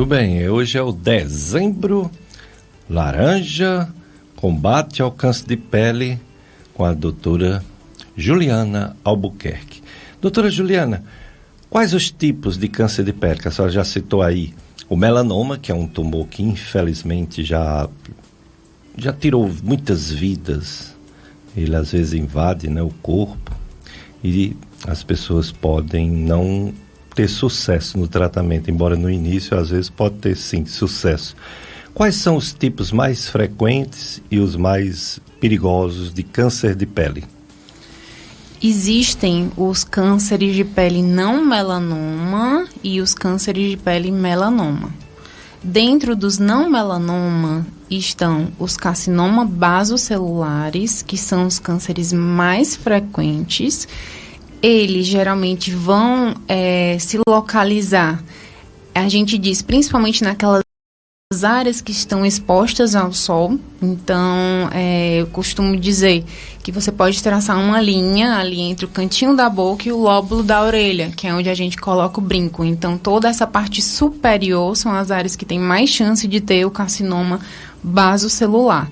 bem, hoje é o Dezembro Laranja, combate ao câncer de pele, com a doutora Juliana Albuquerque. Doutora Juliana, quais os tipos de câncer de pele? Que a senhora já citou aí o melanoma, que é um tumor que infelizmente já tirou muitas vidas. Ele às vezes invade, né, o corpo e as pessoas podem não ter sucesso no tratamento, embora no início às vezes pode ter sim sucesso. Quais são os tipos mais frequentes e os mais perigosos de câncer de pele? Existem os cânceres de pele não melanoma e os cânceres de pele melanoma. Dentro dos não melanoma estão os carcinomas basocelulares, que são os cânceres mais frequentes. Eles geralmente vão se localizar, a gente diz, principalmente naquelas áreas que estão expostas ao sol. Então, eu costumo dizer que você pode traçar uma linha ali entre o cantinho da boca e o lóbulo da orelha, que é onde a gente coloca o brinco. Então, toda essa parte superior são as áreas que têm mais chance de ter o carcinoma basocelular.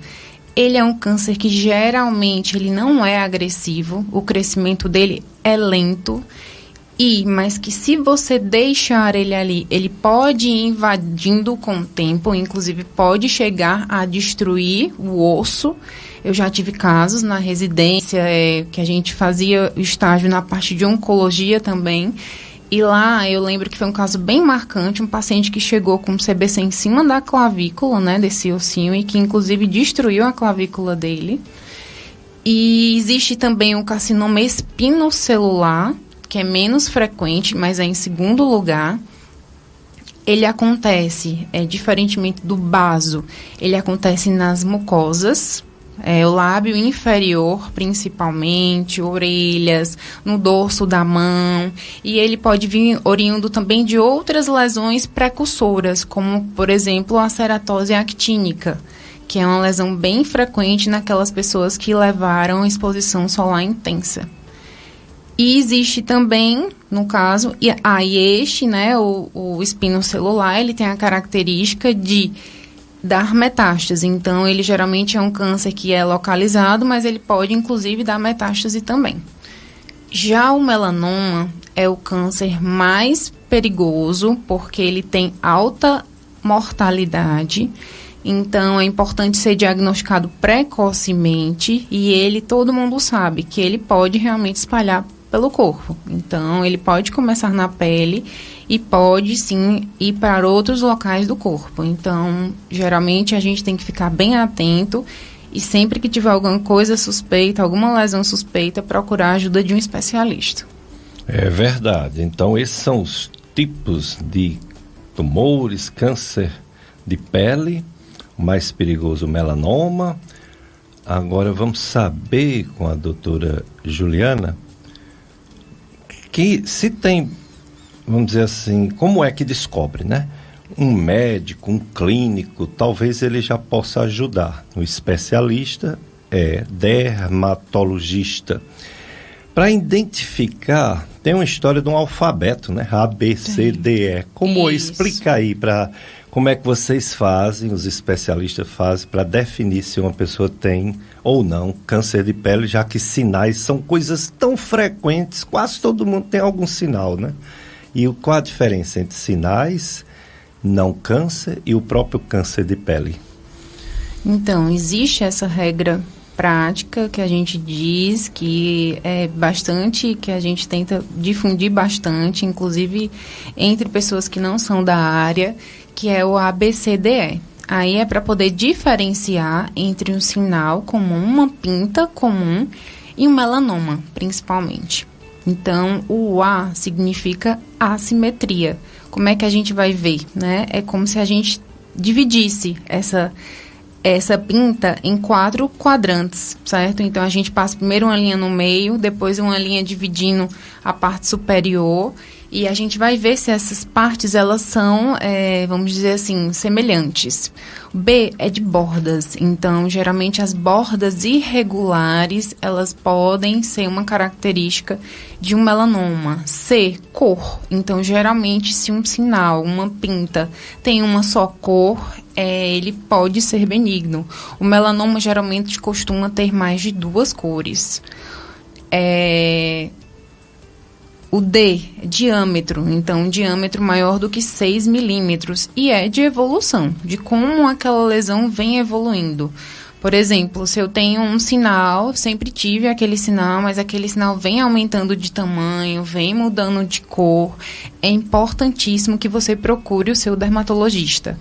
Ele é um câncer que geralmente ele não é agressivo, o crescimento dele é lento, mas que se você deixar ele ali, ele pode ir invadindo com o tempo, inclusive pode chegar a destruir o osso. Eu já tive casos na residência que a gente fazia o estágio na parte de oncologia também. E lá eu lembro que foi um caso bem marcante, um paciente que chegou com um CBC em cima da clavícula, né, desse ossinho, e que inclusive destruiu a clavícula dele. E existe também o carcinoma espinocelular, que é menos frequente, mas é em segundo lugar. Ele acontece, diferentemente do baso, ele acontece nas mucosas, o lábio inferior, principalmente, orelhas, no dorso da mão, e ele pode vir oriundo também de outras lesões precursoras, como, por exemplo, a ceratose actínica, que é uma lesão bem frequente naquelas pessoas que levaram exposição solar intensa. E existe também, no caso, o espinocelular, ele tem a característica de dar metástase. Então, ele geralmente é um câncer que é localizado, mas ele pode, inclusive, dar metástase também. Já o melanoma é o câncer mais perigoso, porque ele tem alta mortalidade. Então, é importante ser diagnosticado precocemente e todo mundo sabe que ele pode realmente espalhar pelo corpo. Então, ele pode começar na pele e pode, sim, ir para outros locais do corpo. Então, geralmente, a gente tem que ficar bem atento e sempre que tiver alguma coisa suspeita, alguma lesão suspeita, procurar a ajuda de um especialista. É verdade. Então, esses são os tipos de tumores, câncer de pele, o mais perigoso, o melanoma. Agora, vamos saber com a doutora Juliana que se tem, vamos dizer assim, como é que descobre, né? Um médico, um clínico, talvez ele já possa ajudar. O especialista é dermatologista. Para identificar, tem uma história de um alfabeto, né? A, B, C, D, E. Como explica aí como é que vocês fazem, os especialistas fazem, para definir se uma pessoa tem ou não câncer de pele, já que sinais são coisas tão frequentes, quase todo mundo tem algum sinal, né? E qual a diferença entre sinais, não câncer e o próprio câncer de pele? Então, existe essa regra prática que a gente diz que é bastante, que a gente tenta difundir bastante, inclusive entre pessoas que não são da área, que é o ABCDE. Aí é para poder diferenciar entre um sinal comum, uma pinta comum e um melanoma, principalmente. Então, o A significa assimetria. Como é que a gente vai ver, né? É como se a gente dividisse essa pinta em 4 quadrantes, certo? Então, a gente passa primeiro uma linha no meio, depois uma linha dividindo a parte superior E a gente vai ver se essas partes, elas são, vamos dizer assim, semelhantes. B é de bordas. Então, geralmente, as bordas irregulares, elas podem ser uma característica de um melanoma. C, cor. Então, geralmente, se um sinal, uma pinta, tem uma só cor, ele pode ser benigno. O melanoma, geralmente, costuma ter mais de 2 cores. O D, diâmetro, então um diâmetro maior do que 6 milímetros, e é de evolução, de como aquela lesão vem evoluindo. Por exemplo, se eu tenho um sinal, sempre tive aquele sinal, mas aquele sinal vem aumentando de tamanho, vem mudando de cor, é importantíssimo que você procure o seu dermatologista.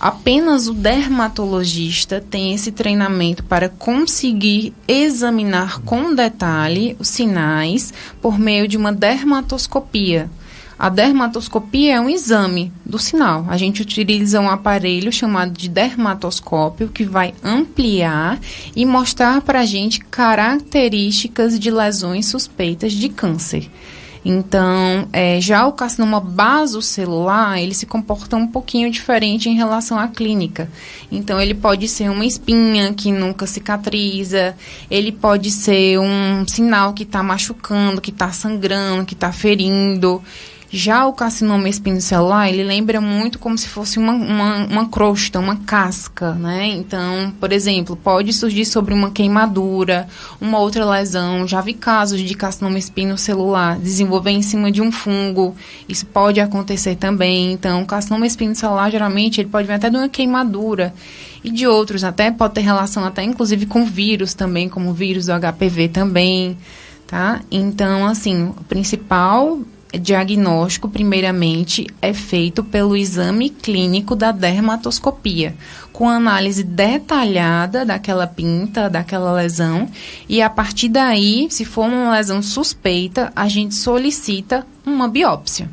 Apenas o dermatologista tem esse treinamento para conseguir examinar com detalhe os sinais por meio de uma dermatoscopia. A dermatoscopia é um exame do sinal. A gente utiliza um aparelho chamado de dermatoscópio que vai ampliar e mostrar para a gente características de lesões suspeitas de câncer. Então, já o carcinoma basocelular, ele se comporta um pouquinho diferente em relação à clínica. Então, ele pode ser uma espinha que nunca cicatriza, ele pode ser um sinal que está machucando, que está sangrando, que está ferindo. Já o carcinoma espinocelular, ele lembra muito como se fosse uma crosta, uma casca, né? Então, por exemplo, pode surgir sobre uma queimadura, uma outra lesão. Já vi casos de carcinoma espinocelular desenvolver em cima de um fungo. Isso pode acontecer também. Então, o carcinoma espinocelular, geralmente, ele pode vir até de uma queimadura. E de outros, até pode ter relação até, inclusive, com vírus também, como o vírus do HPV também, tá? Então, assim, o principal diagnóstico, primeiramente, é feito pelo exame clínico da dermatoscopia, com análise detalhada daquela pinta, daquela lesão, e a partir daí, se for uma lesão suspeita, a gente solicita uma biópsia.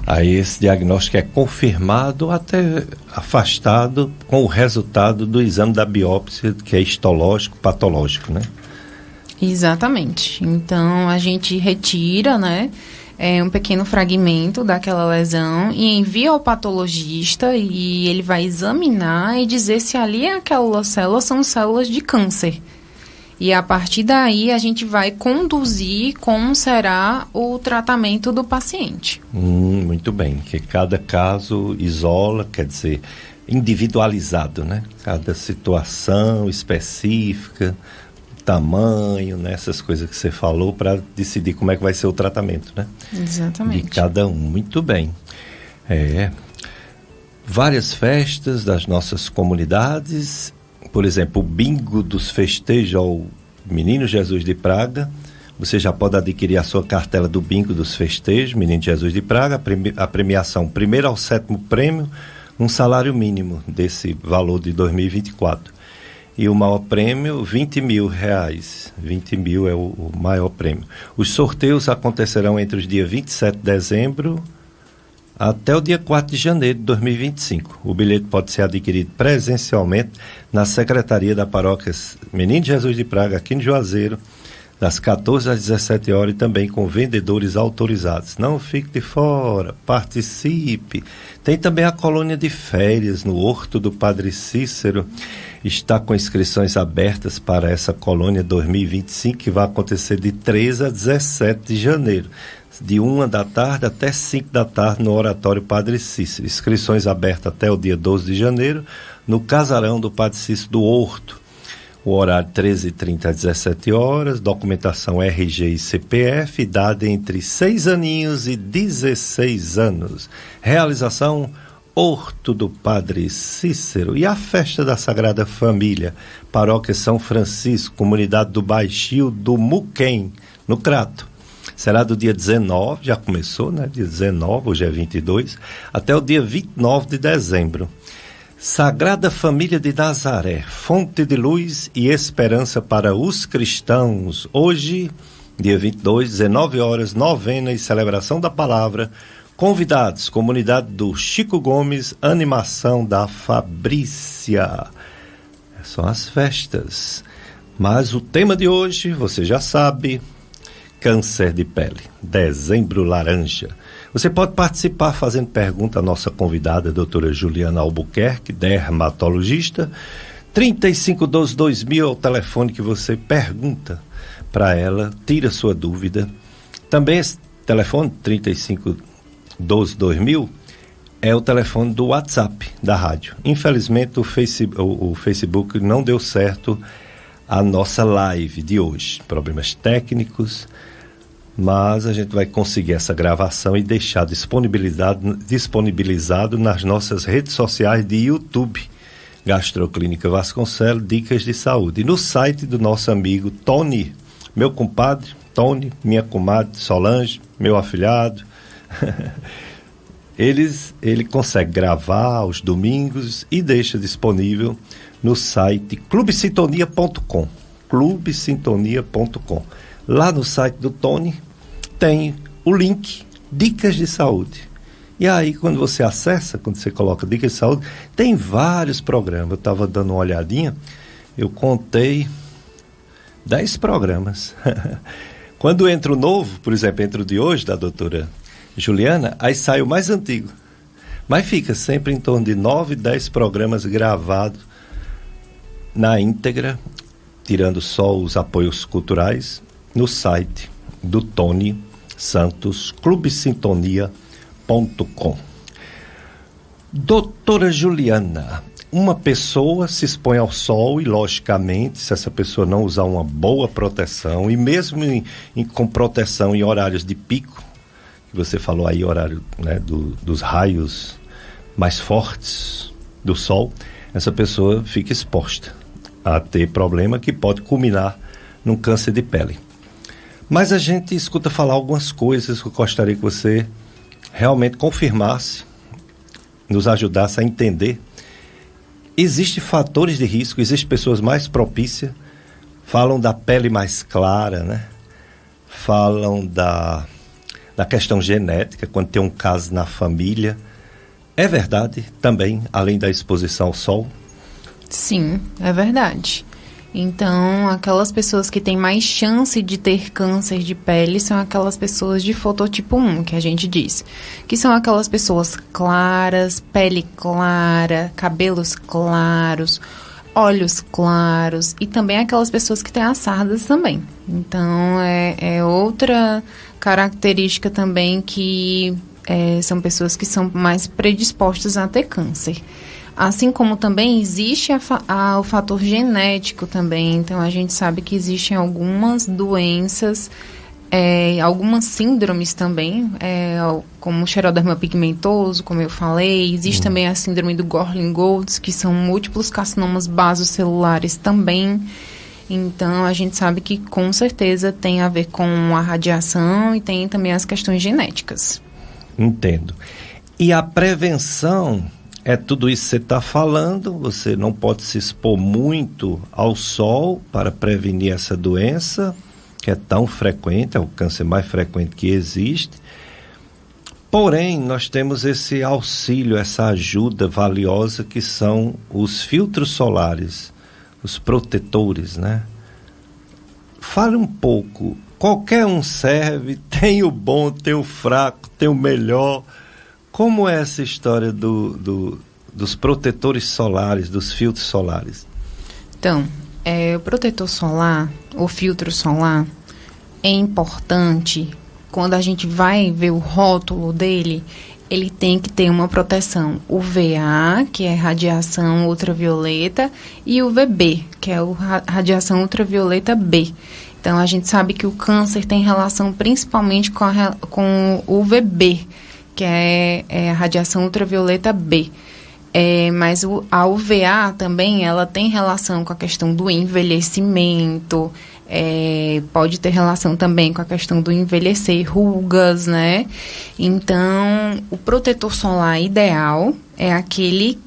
Aí esse diagnóstico é confirmado, até afastado, com o resultado do exame da biópsia, que é histológico, patológico, né? Exatamente. Então, a gente retira, né, um pequeno fragmento daquela lesão e envia ao patologista e ele vai examinar e dizer se ali aquelas células são células de câncer. E a partir daí, a gente vai conduzir como será o tratamento do paciente. Muito bem, que cada caso isola, quer dizer, individualizado, né? Cada situação específica, tamanho, né? Essas coisas que você falou para decidir como é que vai ser o tratamento, né? Exatamente. De cada um. Muito bem. Várias festas das nossas comunidades, por exemplo, o bingo dos festejos ao Menino Jesus de Praga. Você já pode adquirir a sua cartela do bingo dos festejos, Menino Jesus de Praga, a premiação 1º ao 7º prêmio, um salário mínimo desse valor de 2024. E o maior prêmio, R$20 mil. 20 mil é o maior prêmio. Os sorteios acontecerão entre os dias 27 de dezembro até o dia 4 de janeiro de 2025. O bilhete pode ser adquirido presencialmente na Secretaria da Paróquia Menino Jesus de Praga, aqui em Juazeiro, das 14 às 17 horas e também com vendedores autorizados. Não fique de fora, participe. Tem também a colônia de férias no Horto do Padre Cícero. Está com inscrições abertas para essa colônia 2025, que vai acontecer de 13 a 17 de janeiro, de 1 da tarde até 5 da tarde no Oratório Padre Cícero. Inscrições abertas até o dia 12 de janeiro no Casarão do Padre Cícero do Horto. O horário 13h30 às 17 horas, documentação RG e CPF, idade entre 6 aninhos e 16 anos. Realização Horto do Padre Cícero. E a festa da Sagrada Família, Paróquia São Francisco, comunidade do Baixio do Muquem, no Crato. Será do dia 19, já começou, né? Dia 19, hoje é 22, até o dia 29 de dezembro. Sagrada Família de Nazaré, fonte de luz e esperança para os cristãos. Hoje, dia 22, 19 horas, novena e celebração da palavra. Convidados, comunidade do Chico Gomes, animação da Fabrícia. São as festas. Mas o tema de hoje, você já sabe, câncer de pele, Dezembro Laranja. Você pode participar fazendo pergunta à nossa convidada, a doutora Juliana Albuquerque, dermatologista. 3512-2000 é o telefone que você pergunta para ela, tira sua dúvida. Também esse telefone, 3512-2000, é o telefone do WhatsApp da rádio. Infelizmente, o Facebook não deu certo a nossa live de hoje. Problemas técnicos, mas a gente vai conseguir essa gravação e deixar disponibilizado nas nossas redes sociais de YouTube, Gastroclínica Vasconcelos, Dicas de Saúde. E no site do nosso amigo Tony, meu compadre, Tony, minha comadre Solange, meu afilhado. Ele consegue gravar aos domingos e deixa disponível no site clubesintonia.com. clubesintonia.com. Lá no site do Tony tem o link Dicas de Saúde. E aí, quando você acessa, quando você coloca Dicas de Saúde, tem vários programas. Eu estava dando uma olhadinha, eu contei 10 programas. Quando entra o novo, por exemplo, entra o de hoje, da doutora Juliana, aí sai o mais antigo. Mas fica sempre em torno de 9, 10 programas gravados na íntegra, tirando só os apoios culturais, no site do Tony Santos, clubesintonia.com. Doutora Juliana, uma pessoa se expõe ao sol e, logicamente, se essa pessoa não usar uma boa proteção, e mesmo com proteção em horários de pico, que você falou aí, horário, né, dos raios mais fortes do sol, essa pessoa fica exposta a ter problema que pode culminar num câncer de pele. Mas a gente escuta falar algumas coisas que eu gostaria que você realmente confirmasse, nos ajudasse a entender. Existem fatores de risco, existem pessoas mais propícias, falam da pele mais clara, né? Falam da questão genética, quando tem um caso na família. É verdade também, além da exposição ao sol? Sim, é verdade. Então, aquelas pessoas que têm mais chance de ter câncer de pele são aquelas pessoas de fototipo 1, que a gente diz. Que são aquelas pessoas claras, pele clara, cabelos claros, olhos claros e também aquelas pessoas que têm as sardas também. Então, é outra característica também que são pessoas que são mais predispostas a ter câncer. Assim como também existe o fator genético também. Então, a gente sabe que existem algumas doenças, algumas síndromes também, como o xeroderma pigmentoso, como eu falei. Existe também a síndrome do Gorlin-Goltz, que são múltiplos carcinomas basocelulares também. Então, a gente sabe que, com certeza, tem a ver com a radiação e tem também as questões genéticas. Entendo. E a prevenção... É tudo isso que você está falando, você não pode se expor muito ao sol para prevenir essa doença, que é tão frequente, é o câncer mais frequente que existe. Porém, nós temos esse auxílio, essa ajuda valiosa que são os filtros solares, os protetores, né? Fale um pouco, qualquer um serve, tem o bom, tem o fraco, tem o melhor... Como é essa história dos protetores solares, dos filtros solares? Então, o protetor solar, o filtro solar, é importante, quando a gente vai ver o rótulo dele, ele tem que ter uma proteção UVA, que é radiação ultravioleta, e UVB, que é radiação ultravioleta B. Então, a gente sabe que o câncer tem relação principalmente com o UVB, que é a radiação ultravioleta B. Mas a UVA também, ela tem relação com a questão do envelhecimento, pode ter relação também com a questão do envelhecer, rugas, né? Então, o protetor solar ideal é aquele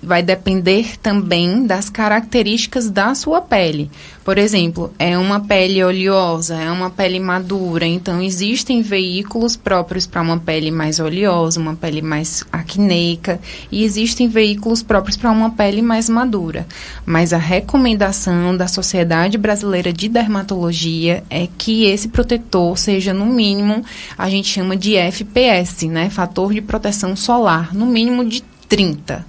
vai depender também das características da sua pele. Por exemplo, é uma pele oleosa, é uma pele madura, então existem veículos próprios para uma pele mais oleosa, uma pele mais acneica, e existem veículos próprios para uma pele mais madura. Mas a recomendação da Sociedade Brasileira de Dermatologia é que esse protetor seja, no mínimo, a gente chama de FPS, né? Fator de proteção solar, no mínimo de 30,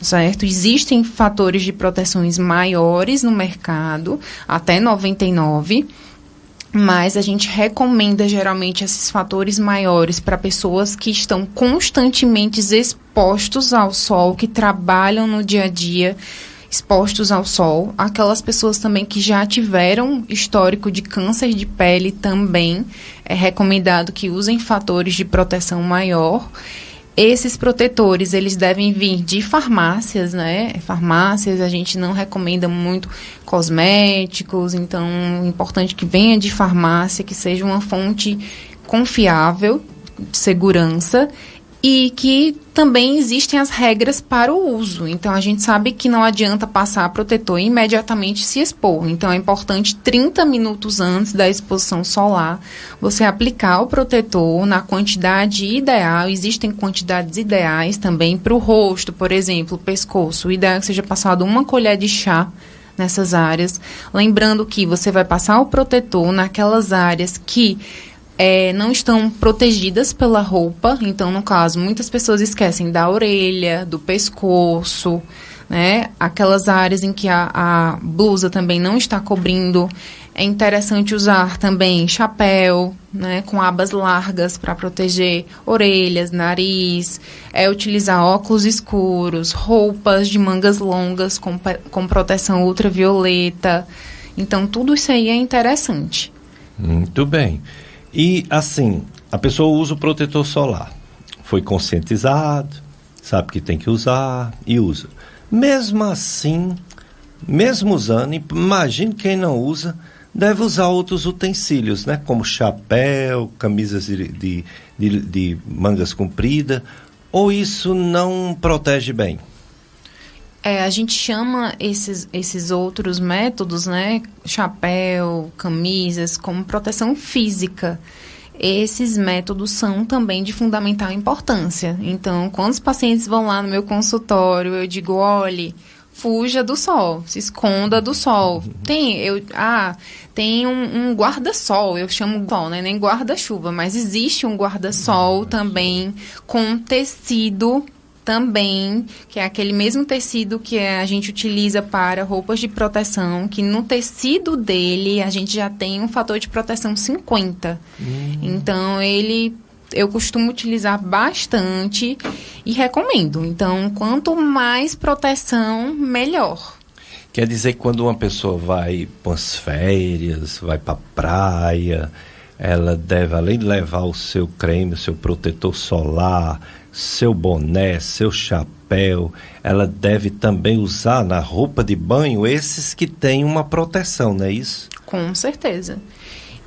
certo? Existem fatores de proteções maiores no mercado, até 99, mas a gente recomenda geralmente esses fatores maiores para pessoas que estão constantemente expostos ao sol, que trabalham no dia a dia expostos ao sol. Aquelas pessoas também que já tiveram histórico de câncer de pele também é recomendado que usem fatores de proteção maior. Esses protetores, eles devem vir de farmácias, né? Farmácias, a gente não recomenda muito cosméticos, então é importante que venha de farmácia, que seja uma fonte confiável, de segurança, e que também existem as regras para o uso. Então, a gente sabe que não adianta passar protetor e imediatamente se expor. Então, é importante 30 minutos antes da exposição solar, você aplicar o protetor na quantidade ideal. Existem quantidades ideais também para o rosto, por exemplo, o pescoço. O ideal é que seja passado 1 colher de chá nessas áreas. Lembrando que você vai passar o protetor naquelas áreas que não estão protegidas pela roupa. Então, no caso, muitas pessoas esquecem da orelha, do pescoço, né? Aquelas áreas em que a blusa também não está cobrindo. É interessante usar também chapéu, né, com abas largas para proteger orelhas, nariz. Utilizar óculos escuros, roupas de mangas longas com proteção ultravioleta. Então, tudo isso aí é interessante. Muito bem. E, assim, a pessoa usa o protetor solar. Foi conscientizado, sabe que tem que usar e usa. Mesmo assim, mesmo usando, imagine quem não usa, deve usar outros utensílios, né? Como chapéu, camisas de mangas compridas. Ou isso não protege bem? A gente chama esses outros métodos, né, chapéu, camisas, como proteção física. Esses métodos são também de fundamental importância. Então, quando os pacientes vão lá no meu consultório, eu digo, olhe, fuja do sol, se esconda do sol. Tem um guarda-sol, eu chamo sol, né, nem guarda-chuva, mas existe um guarda-sol também com tecido também, que é aquele mesmo tecido que a gente utiliza para roupas de proteção, que no tecido dele a gente já tem um fator de proteção 50. Então, eu costumo utilizar bastante e recomendo. Então, quanto mais proteção, melhor. Quer dizer que quando uma pessoa vai para as férias, vai para a praia, ela deve, além de levar o seu creme, o seu protetor solar, seu boné, seu chapéu, ela deve também usar na roupa de banho esses que têm uma proteção, não é isso? Com certeza.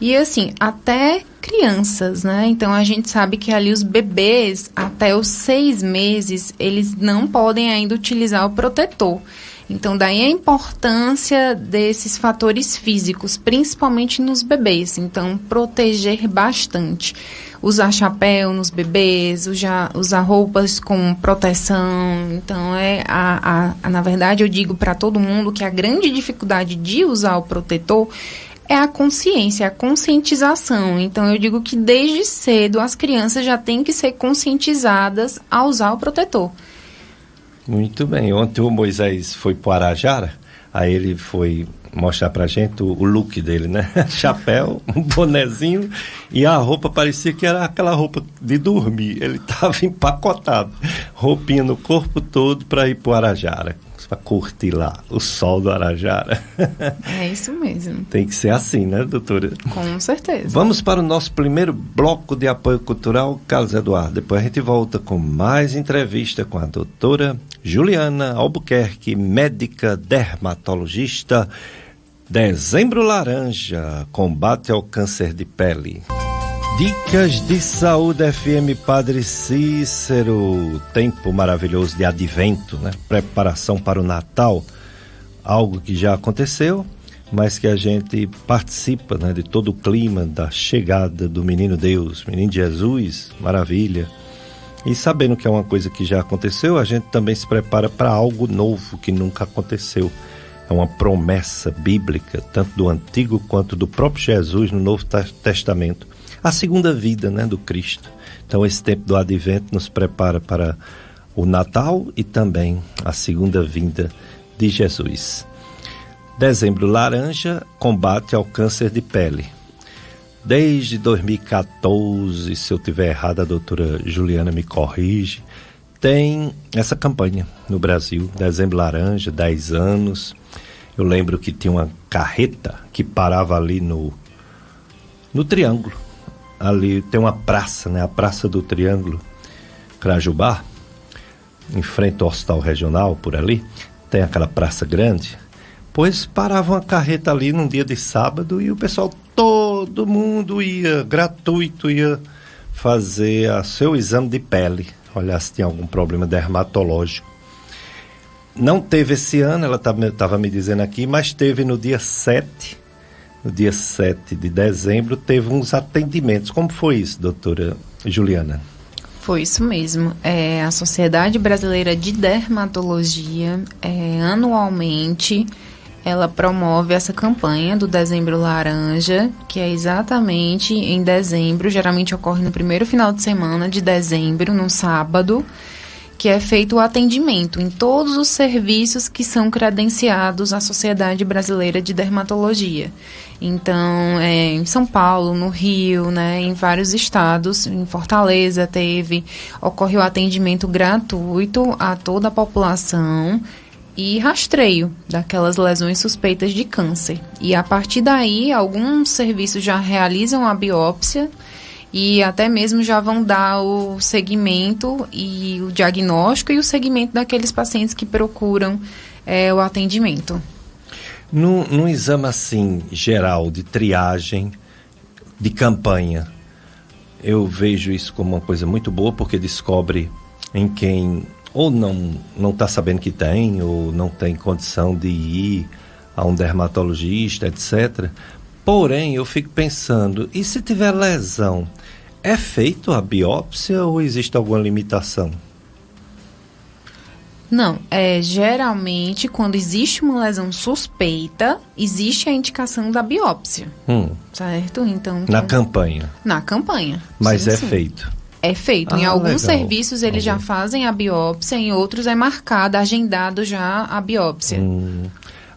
E assim, até crianças, né? Então, a gente sabe que ali os bebês, até os 6 meses, eles não podem ainda utilizar o protetor. Então, daí a importância desses fatores físicos, principalmente nos bebês. Então, proteger bastante. Usar chapéu nos bebês, usar roupas com proteção. Então, na verdade, eu digo para todo mundo que a grande dificuldade de usar o protetor é a consciência, a conscientização. Então, eu digo que desde cedo as crianças já têm que ser conscientizadas a usar o protetor. Muito bem. Ontem o Moisés foi para o Arajara, aí ele foi mostrar pra gente o look dele, né? Chapéu, um bonezinho e a roupa parecia que era aquela roupa de dormir. Ele estava empacotado, roupinha no corpo todo para ir pro Arajara, para curtir lá o sol do Arajara. É isso mesmo. Tem que ser assim, né, doutora? Com certeza. Vamos para o nosso primeiro bloco de apoio cultural, Carlos Eduardo. Depois a gente volta com mais entrevista com a doutora Juliana Albuquerque, médica Dermatologista. Dezembro Laranja, combate ao câncer de pele. Dicas de Saúde FM Padre Cícero, tempo maravilhoso de advento, né? Preparação para o Natal, algo que já aconteceu, mas que a gente participa, né, de todo o clima da chegada do menino Deus, menino Jesus, maravilha. E sabendo que é uma coisa que já aconteceu, a gente também se prepara para algo novo que nunca aconteceu. É uma promessa bíblica, tanto do Antigo quanto do próprio Jesus no Novo Testamento. A segunda vida, né, do Cristo. Então esse tempo do Advento nos prepara para o Natal e também a segunda vinda de Jesus. Dezembro laranja, combate ao câncer de pele. Desde 2014, se eu tiver errado, a doutora Juliana me corrige, tem essa campanha no Brasil, Dezembro Laranja, 10 anos. Eu lembro que tinha uma carreta que parava ali no Triângulo. Ali tem uma praça, né? A Praça do Triângulo, Crajubá, em frente ao Hospital Regional, por ali, tem aquela praça grande. Pois parava uma carreta ali num dia de sábado e o pessoal, todo mundo ia, gratuito, ia fazer seu exame de pele, olhar se tinha algum problema dermatológico. Não teve esse ano, ela estava me dizendo aqui, mas teve no dia 7 de dezembro, teve uns atendimentos. Como foi isso, doutora Juliana? Foi isso mesmo. A Sociedade Brasileira de Dermatologia, anualmente, ela promove essa campanha do Dezembro Laranja, que é exatamente em dezembro, geralmente ocorre no primeiro final de semana de dezembro, num sábado, que é feito o atendimento em todos os serviços que são credenciados à Sociedade Brasileira de Dermatologia. Então, em São Paulo, no Rio, né, em vários estados, em Fortaleza ocorre o atendimento gratuito a toda a população e rastreio daquelas lesões suspeitas de câncer. E a partir daí, alguns serviços já realizam a biópsia e até mesmo já vão dar o segmento e o diagnóstico e o segmento daqueles pacientes que procuram o atendimento. Num exame assim, geral, de triagem, de campanha, eu vejo isso como uma coisa muito boa, porque descobre em quem ou não está sabendo que tem, ou não tem condição de ir a um dermatologista, etc. Porém, eu fico pensando, e se tiver lesão, é feito a biópsia ou existe alguma limitação? Não, geralmente quando existe uma lesão suspeita, existe a indicação da biópsia, certo? Então, na campanha? Na campanha. Mas sim. Feito? É feito. Em alguns serviços eles já fazem a biópsia, em outros é marcado, agendado já a biópsia.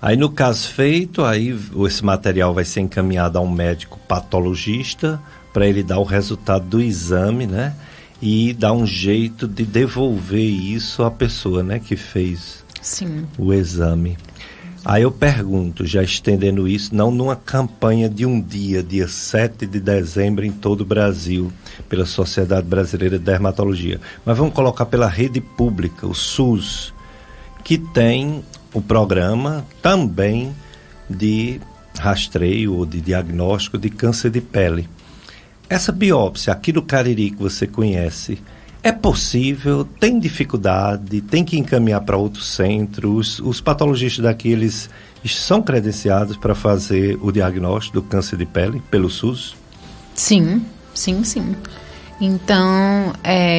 Aí no caso feito, aí esse material vai ser encaminhado a um médico patologista para ele dar o resultado do exame, né? E dar um jeito de devolver isso à pessoa, né, que fez o exame. Aí eu pergunto, já estendendo isso, não numa campanha de um dia 7 de dezembro em todo o Brasil, pela Sociedade Brasileira de Dermatologia, mas vamos colocar pela rede pública, o SUS, que tem o programa também de rastreio ou de diagnóstico de câncer de pele. Essa biópsia aqui do Cariri que você conhece, é possível, tem dificuldade, tem que encaminhar para outros centros, os patologistas daqui, eles são credenciados para fazer o diagnóstico do câncer de pele pelo SUS? Sim. Então,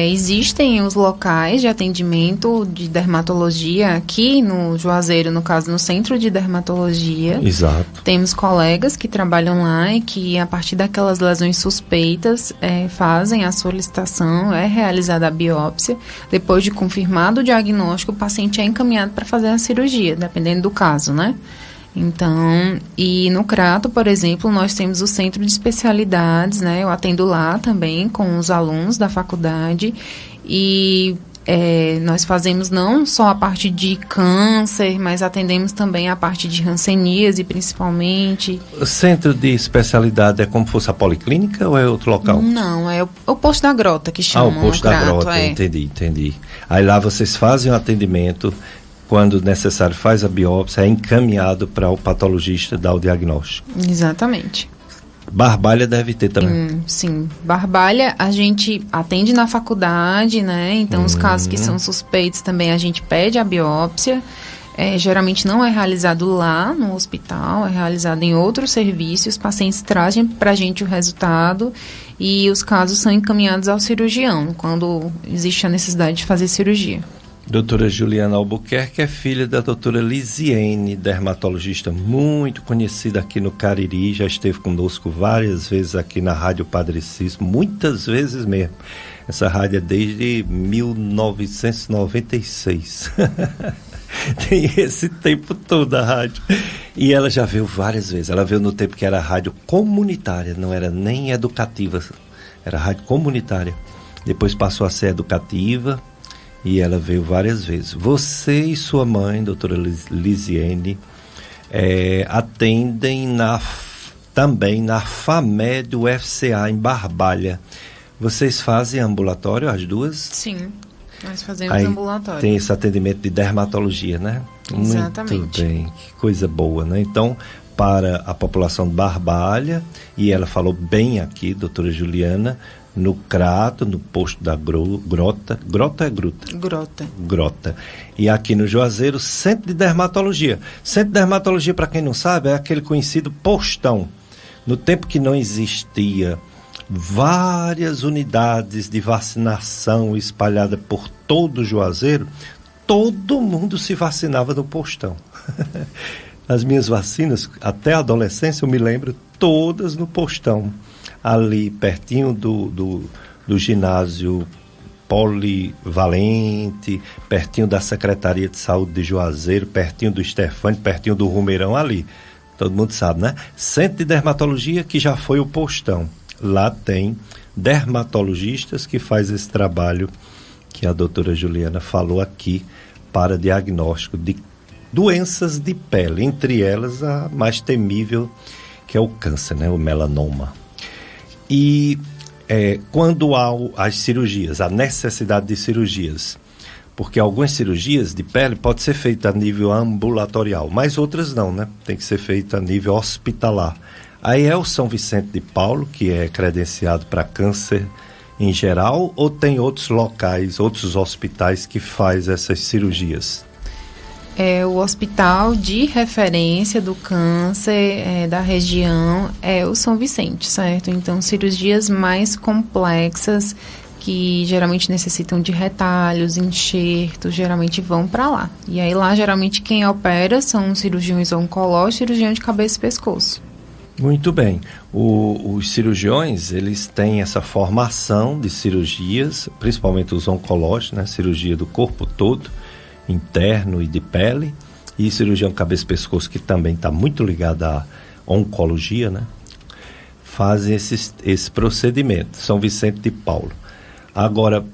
existem os locais de atendimento de dermatologia aqui no Juazeiro, no caso, no Centro de Dermatologia. Exato. Temos colegas que trabalham lá e que, a partir daquelas lesões suspeitas, fazem a solicitação, é realizada a biópsia. Depois de confirmado o diagnóstico, o paciente é encaminhado para fazer a cirurgia, dependendo do caso, né? Então, e no Crato, por exemplo, nós temos o Centro de Especialidades, né? Eu atendo lá também com os alunos da faculdade e nós fazemos não só a parte de câncer, mas atendemos também a parte de hanseníase, principalmente. O Centro de Especialidade é como se fosse a policlínica ou é outro local? Não, é o Posto da Grota que chama. O Posto da Grota, entendi. Aí lá vocês fazem o atendimento. Quando necessário, faz a biópsia, é encaminhado para o patologista dar o diagnóstico. Exatamente. Barbalha deve ter também. Sim. Barbalha a gente atende na faculdade, né? Então, os casos que são suspeitos também a gente pede a biópsia. Geralmente não é realizado lá no hospital, é realizado em outros serviços. Os pacientes trazem para a gente o resultado e os casos são encaminhados ao cirurgião, quando existe a necessidade de fazer cirurgia. Doutora Juliana Albuquerque é filha da doutora Lisiene, dermatologista muito conhecida aqui no Cariri, já esteve conosco várias vezes aqui na Rádio Padre Cícero, muitas vezes mesmo. Essa rádio é desde 1996. Tem esse tempo todo a rádio. E ela já veio várias vezes. Ela veio no tempo que era rádio comunitária, não era nem educativa, era rádio comunitária. Depois passou a ser educativa. E ela veio várias vezes. Você e sua mãe, doutora Lisiene, atendem também na FAMED UFCA, em Barbalha. Vocês fazem ambulatório, as duas? Sim, nós fazemos ambulatório. Tem esse atendimento de dermatologia, né? Exatamente. Muito bem, que coisa boa, né? Então, para a população de Barbalha, e ela falou bem aqui, doutora Juliana, no Crato, no posto da Grota. Grota é gruta? Grota. E aqui no Juazeiro, Centro de Dermatologia. Centro de Dermatologia, para quem não sabe, é aquele conhecido postão. No tempo que não existia várias unidades de vacinação espalhadas por todo o Juazeiro, todo mundo se vacinava no postão. As minhas vacinas, até a adolescência, eu me lembro, todas no postão. Ali pertinho do ginásio Polivalente, pertinho da Secretaria de Saúde de Juazeiro, pertinho do Stefani, pertinho do Rumeirão, ali. Todo mundo sabe, né? Centro de Dermatologia, que já foi o postão. Lá tem dermatologistas que faz esse trabalho que a doutora Juliana falou aqui para diagnóstico de doenças de pele, entre elas a mais temível, que é o câncer, né? O melanoma. E quando há as cirurgias, a necessidade de cirurgias, porque algumas cirurgias de pele podem ser feitas a nível ambulatorial, mas outras não, né? Tem que ser feita a nível hospitalar. Aí é o São Vicente de Paulo, que é credenciado para câncer em geral, ou tem outros locais, outros hospitais que faz essas cirurgias? O hospital de referência do câncer da região é o São Vicente, certo? Então, cirurgias mais complexas que geralmente necessitam de retalhos, enxertos, geralmente vão para lá. E aí lá, geralmente, quem opera são cirurgiões oncológicos e cirurgião de cabeça e pescoço. Muito bem. Os cirurgiões, eles têm essa formação de cirurgias, principalmente os oncológicos, né? Cirurgia do corpo todo, interno e de pele, e cirurgião cabeça e pescoço, que também está muito ligado à oncologia, né? Fazem esse procedimento, São Vicente de Paulo. Agora,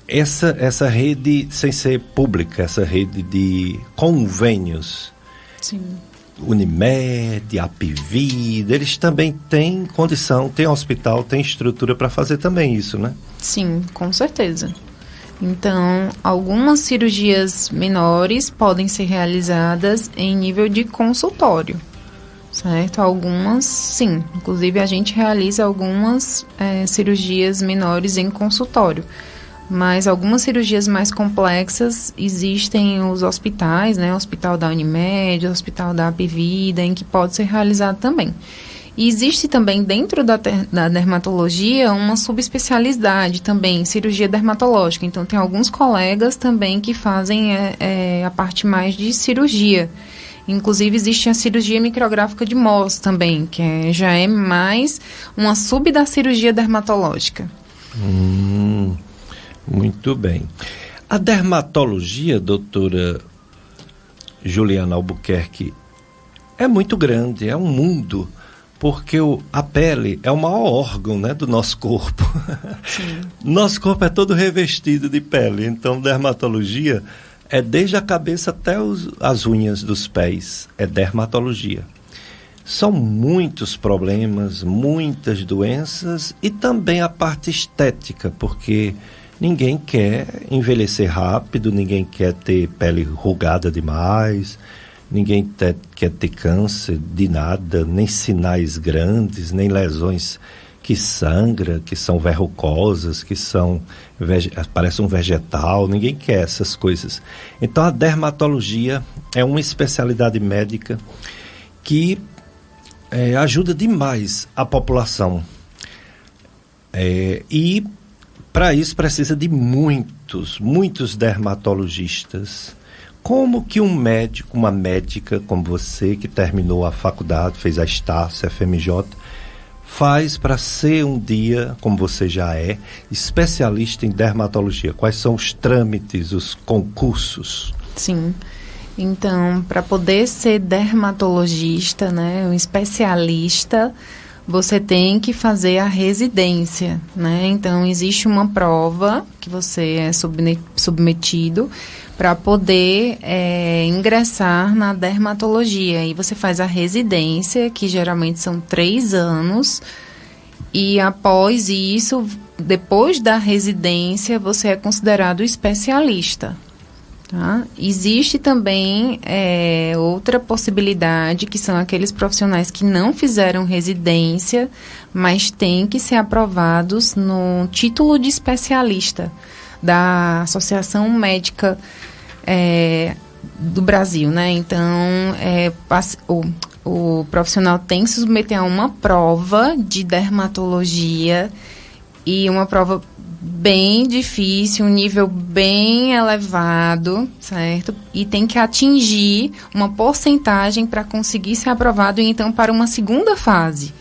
essa rede, sem ser pública, essa rede de convênios, sim, Unimed, Apivida, eles também têm condição, têm hospital, têm estrutura para fazer também isso, né? Sim, com certeza. Então, algumas cirurgias menores podem ser realizadas em nível de consultório, certo? Algumas, sim. Inclusive, a gente realiza algumas cirurgias menores em consultório. Mas algumas cirurgias mais complexas existem os hospitais, né? O hospital da Unimed, o hospital da Apivida, em que pode ser realizado também. E existe também dentro da dermatologia uma subespecialidade também, cirurgia dermatológica. Então, tem alguns colegas também que fazem a parte mais de cirurgia. Inclusive, existe a cirurgia micrográfica de Mohs também, que já é mais uma sub da cirurgia dermatológica. Muito bem. A dermatologia, doutora Juliana Albuquerque, é muito grande, é um mundo. Porque a pele é o maior órgão, né, do nosso corpo. Sim. Nosso corpo é todo revestido de pele. Então, dermatologia é desde a cabeça até as unhas dos pés. É dermatologia. São muitos problemas, muitas doenças e também a parte estética, porque ninguém quer envelhecer rápido, ninguém quer ter pele rugada demais. ninguém quer ter câncer de nada, nem sinais grandes, nem lesões que sangram, que são verrucosas, que são parece um vegetal, ninguém quer essas coisas. Então a dermatologia é uma especialidade médica que ajuda demais a população. E para isso precisa de muitos dermatologistas. Como que um médico, uma médica como você, que terminou a faculdade, fez a Estácio, FMJ, faz para ser um dia, como você já é, especialista em dermatologia? Quais são os trâmites, os concursos? Sim. Então, para poder ser dermatologista, né, um especialista, você tem que fazer a residência, né? Então, existe uma prova que você é submetido para poder ingressar na dermatologia. E você faz a residência, que geralmente são 3 anos, e após isso, depois da residência, você é considerado especialista. Tá? Existe também outra possibilidade, que são aqueles profissionais que não fizeram residência, mas têm que ser aprovados no título de especialista da Associação Médica do Brasil, né? Então, o profissional tem que se submeter a uma prova de dermatologia, e uma prova bem difícil, um nível bem elevado, certo? E tem que atingir uma porcentagem para conseguir ser aprovado, e então para uma segunda fase.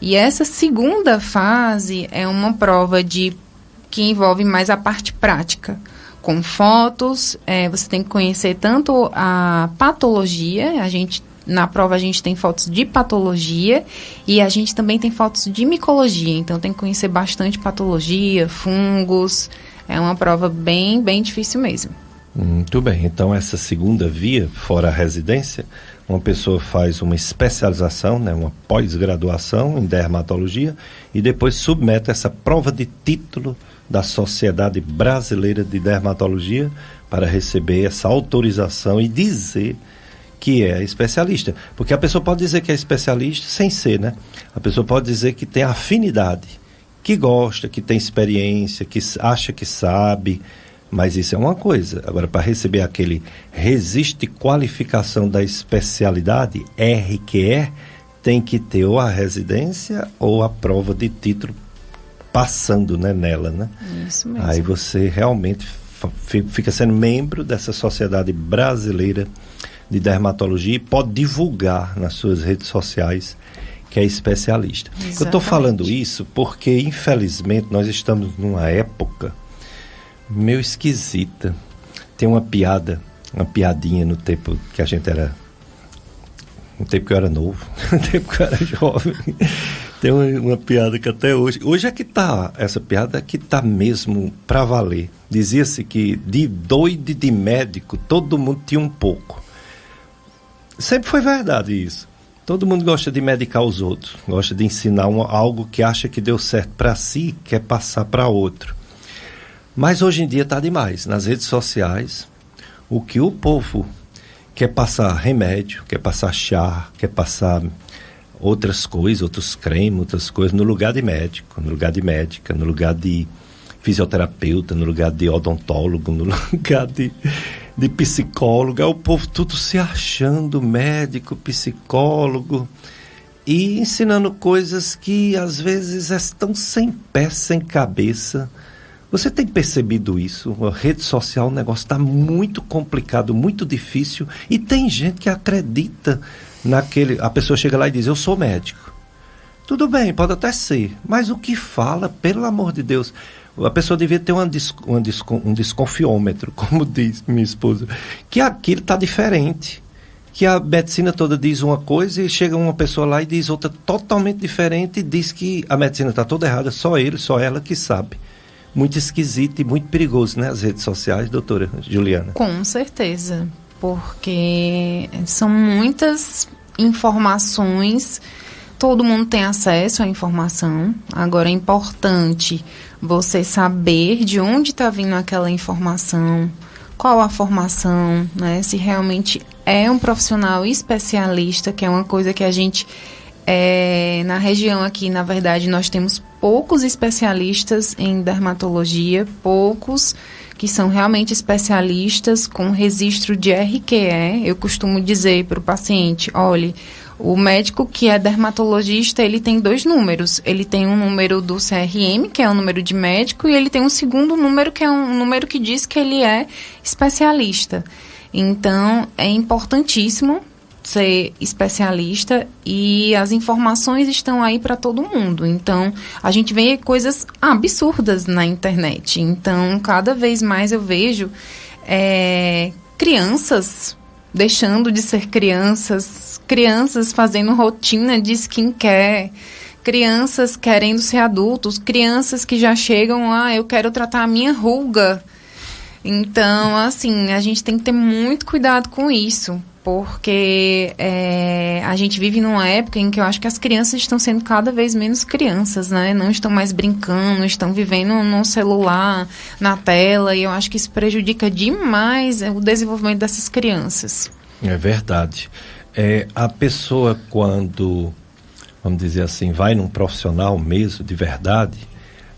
E essa segunda fase é uma prova que envolve mais a parte prática, com fotos. Você tem que conhecer tanto a patologia, na prova a gente tem fotos de patologia, e a gente também tem fotos de micologia, então tem que conhecer bastante patologia, fungos. É uma prova bem difícil mesmo. Muito bem, então essa segunda via, fora a residência, uma pessoa faz uma especialização, né, uma pós-graduação em dermatologia, e depois submete essa prova de título da Sociedade Brasileira de Dermatologia para receber essa autorização e dizer que é especialista. Porque a pessoa pode dizer que é especialista sem ser, né? A pessoa pode dizer que tem afinidade, que gosta, que tem experiência, que acha que sabe, mas isso é uma coisa. Agora, para receber aquele registro de qualificação da especialidade, RQE, tem que ter ou a residência ou a prova de título passando, né, nela, né? Isso mesmo. Aí você realmente fica sendo membro dessa Sociedade Brasileira de Dermatologia e pode divulgar nas suas redes sociais que é especialista. Exatamente. Eu estou falando isso porque, infelizmente, nós estamos numa época meio esquisita. Tem uma piadinha no tempo que a gente era... No tempo que eu era novo, no tempo que eu era jovem. Tem uma piada que até hoje... Hoje é que tá, essa piada é que tá mesmo para valer. Dizia-se que de doido e de médico, todo mundo tinha um pouco. Sempre foi verdade isso. Todo mundo gosta de medicar os outros, gosta de ensinar algo que acha que deu certo para si, quer passar para outro. Mas hoje em dia está demais. Nas redes sociais, o que o povo quer passar remédio, quer passar chá, quer passar outras coisas, outros cremes, outras coisas, no lugar de médico, no lugar de médica, no lugar de fisioterapeuta, no lugar de odontólogo, no lugar de psicólogo. É o povo tudo se achando médico, psicólogo, e ensinando coisas que às vezes estão sem pé, sem cabeça. Você tem percebido isso? A rede social, o negócio está muito complicado, muito difícil, e tem gente que acredita naquele... A pessoa chega lá e diz, eu sou médico. Tudo bem, pode até ser, mas o que fala, pelo amor de Deus... A pessoa devia ter um desconfiômetro, como diz minha esposa, que aquilo está diferente, que a medicina toda diz uma coisa e chega uma pessoa lá e diz outra totalmente diferente e diz que a medicina está toda errada, só ele, só ela que sabe. Muito esquisito e muito perigoso, né, as redes sociais, doutora Juliana? Com certeza, porque são muitas informações, todo mundo tem acesso à informação. Agora é importante você saber de onde está vindo aquela informação, qual a formação, né? Se realmente é um profissional especialista, que é uma coisa que a gente, na região aqui, na verdade, nós temos poucos especialistas em dermatologia, poucos que são realmente especialistas com registro de RQE. Eu costumo dizer para o paciente, olhe, o médico que é dermatologista, ele tem 2 números. Ele tem um número do CRM, que é o número de médico, e ele tem um segundo número, que é um número que diz que ele é especialista. Então, é importantíssimo ser especialista e as informações estão aí para todo mundo. Então, a gente vê coisas absurdas na internet. Então, cada vez mais eu vejo crianças deixando de ser crianças, crianças fazendo rotina de skincare, crianças querendo ser adultos, crianças que já chegam, eu quero tratar a minha ruga. Então, assim, a gente tem que ter muito cuidado com isso, porque a gente vive numa época em que eu acho que as crianças estão sendo cada vez menos crianças, né? Não estão mais brincando, estão vivendo no celular, na tela, e eu acho que isso prejudica demais o desenvolvimento dessas crianças. É verdade. A pessoa, quando, vamos dizer assim, vai num profissional mesmo, de verdade,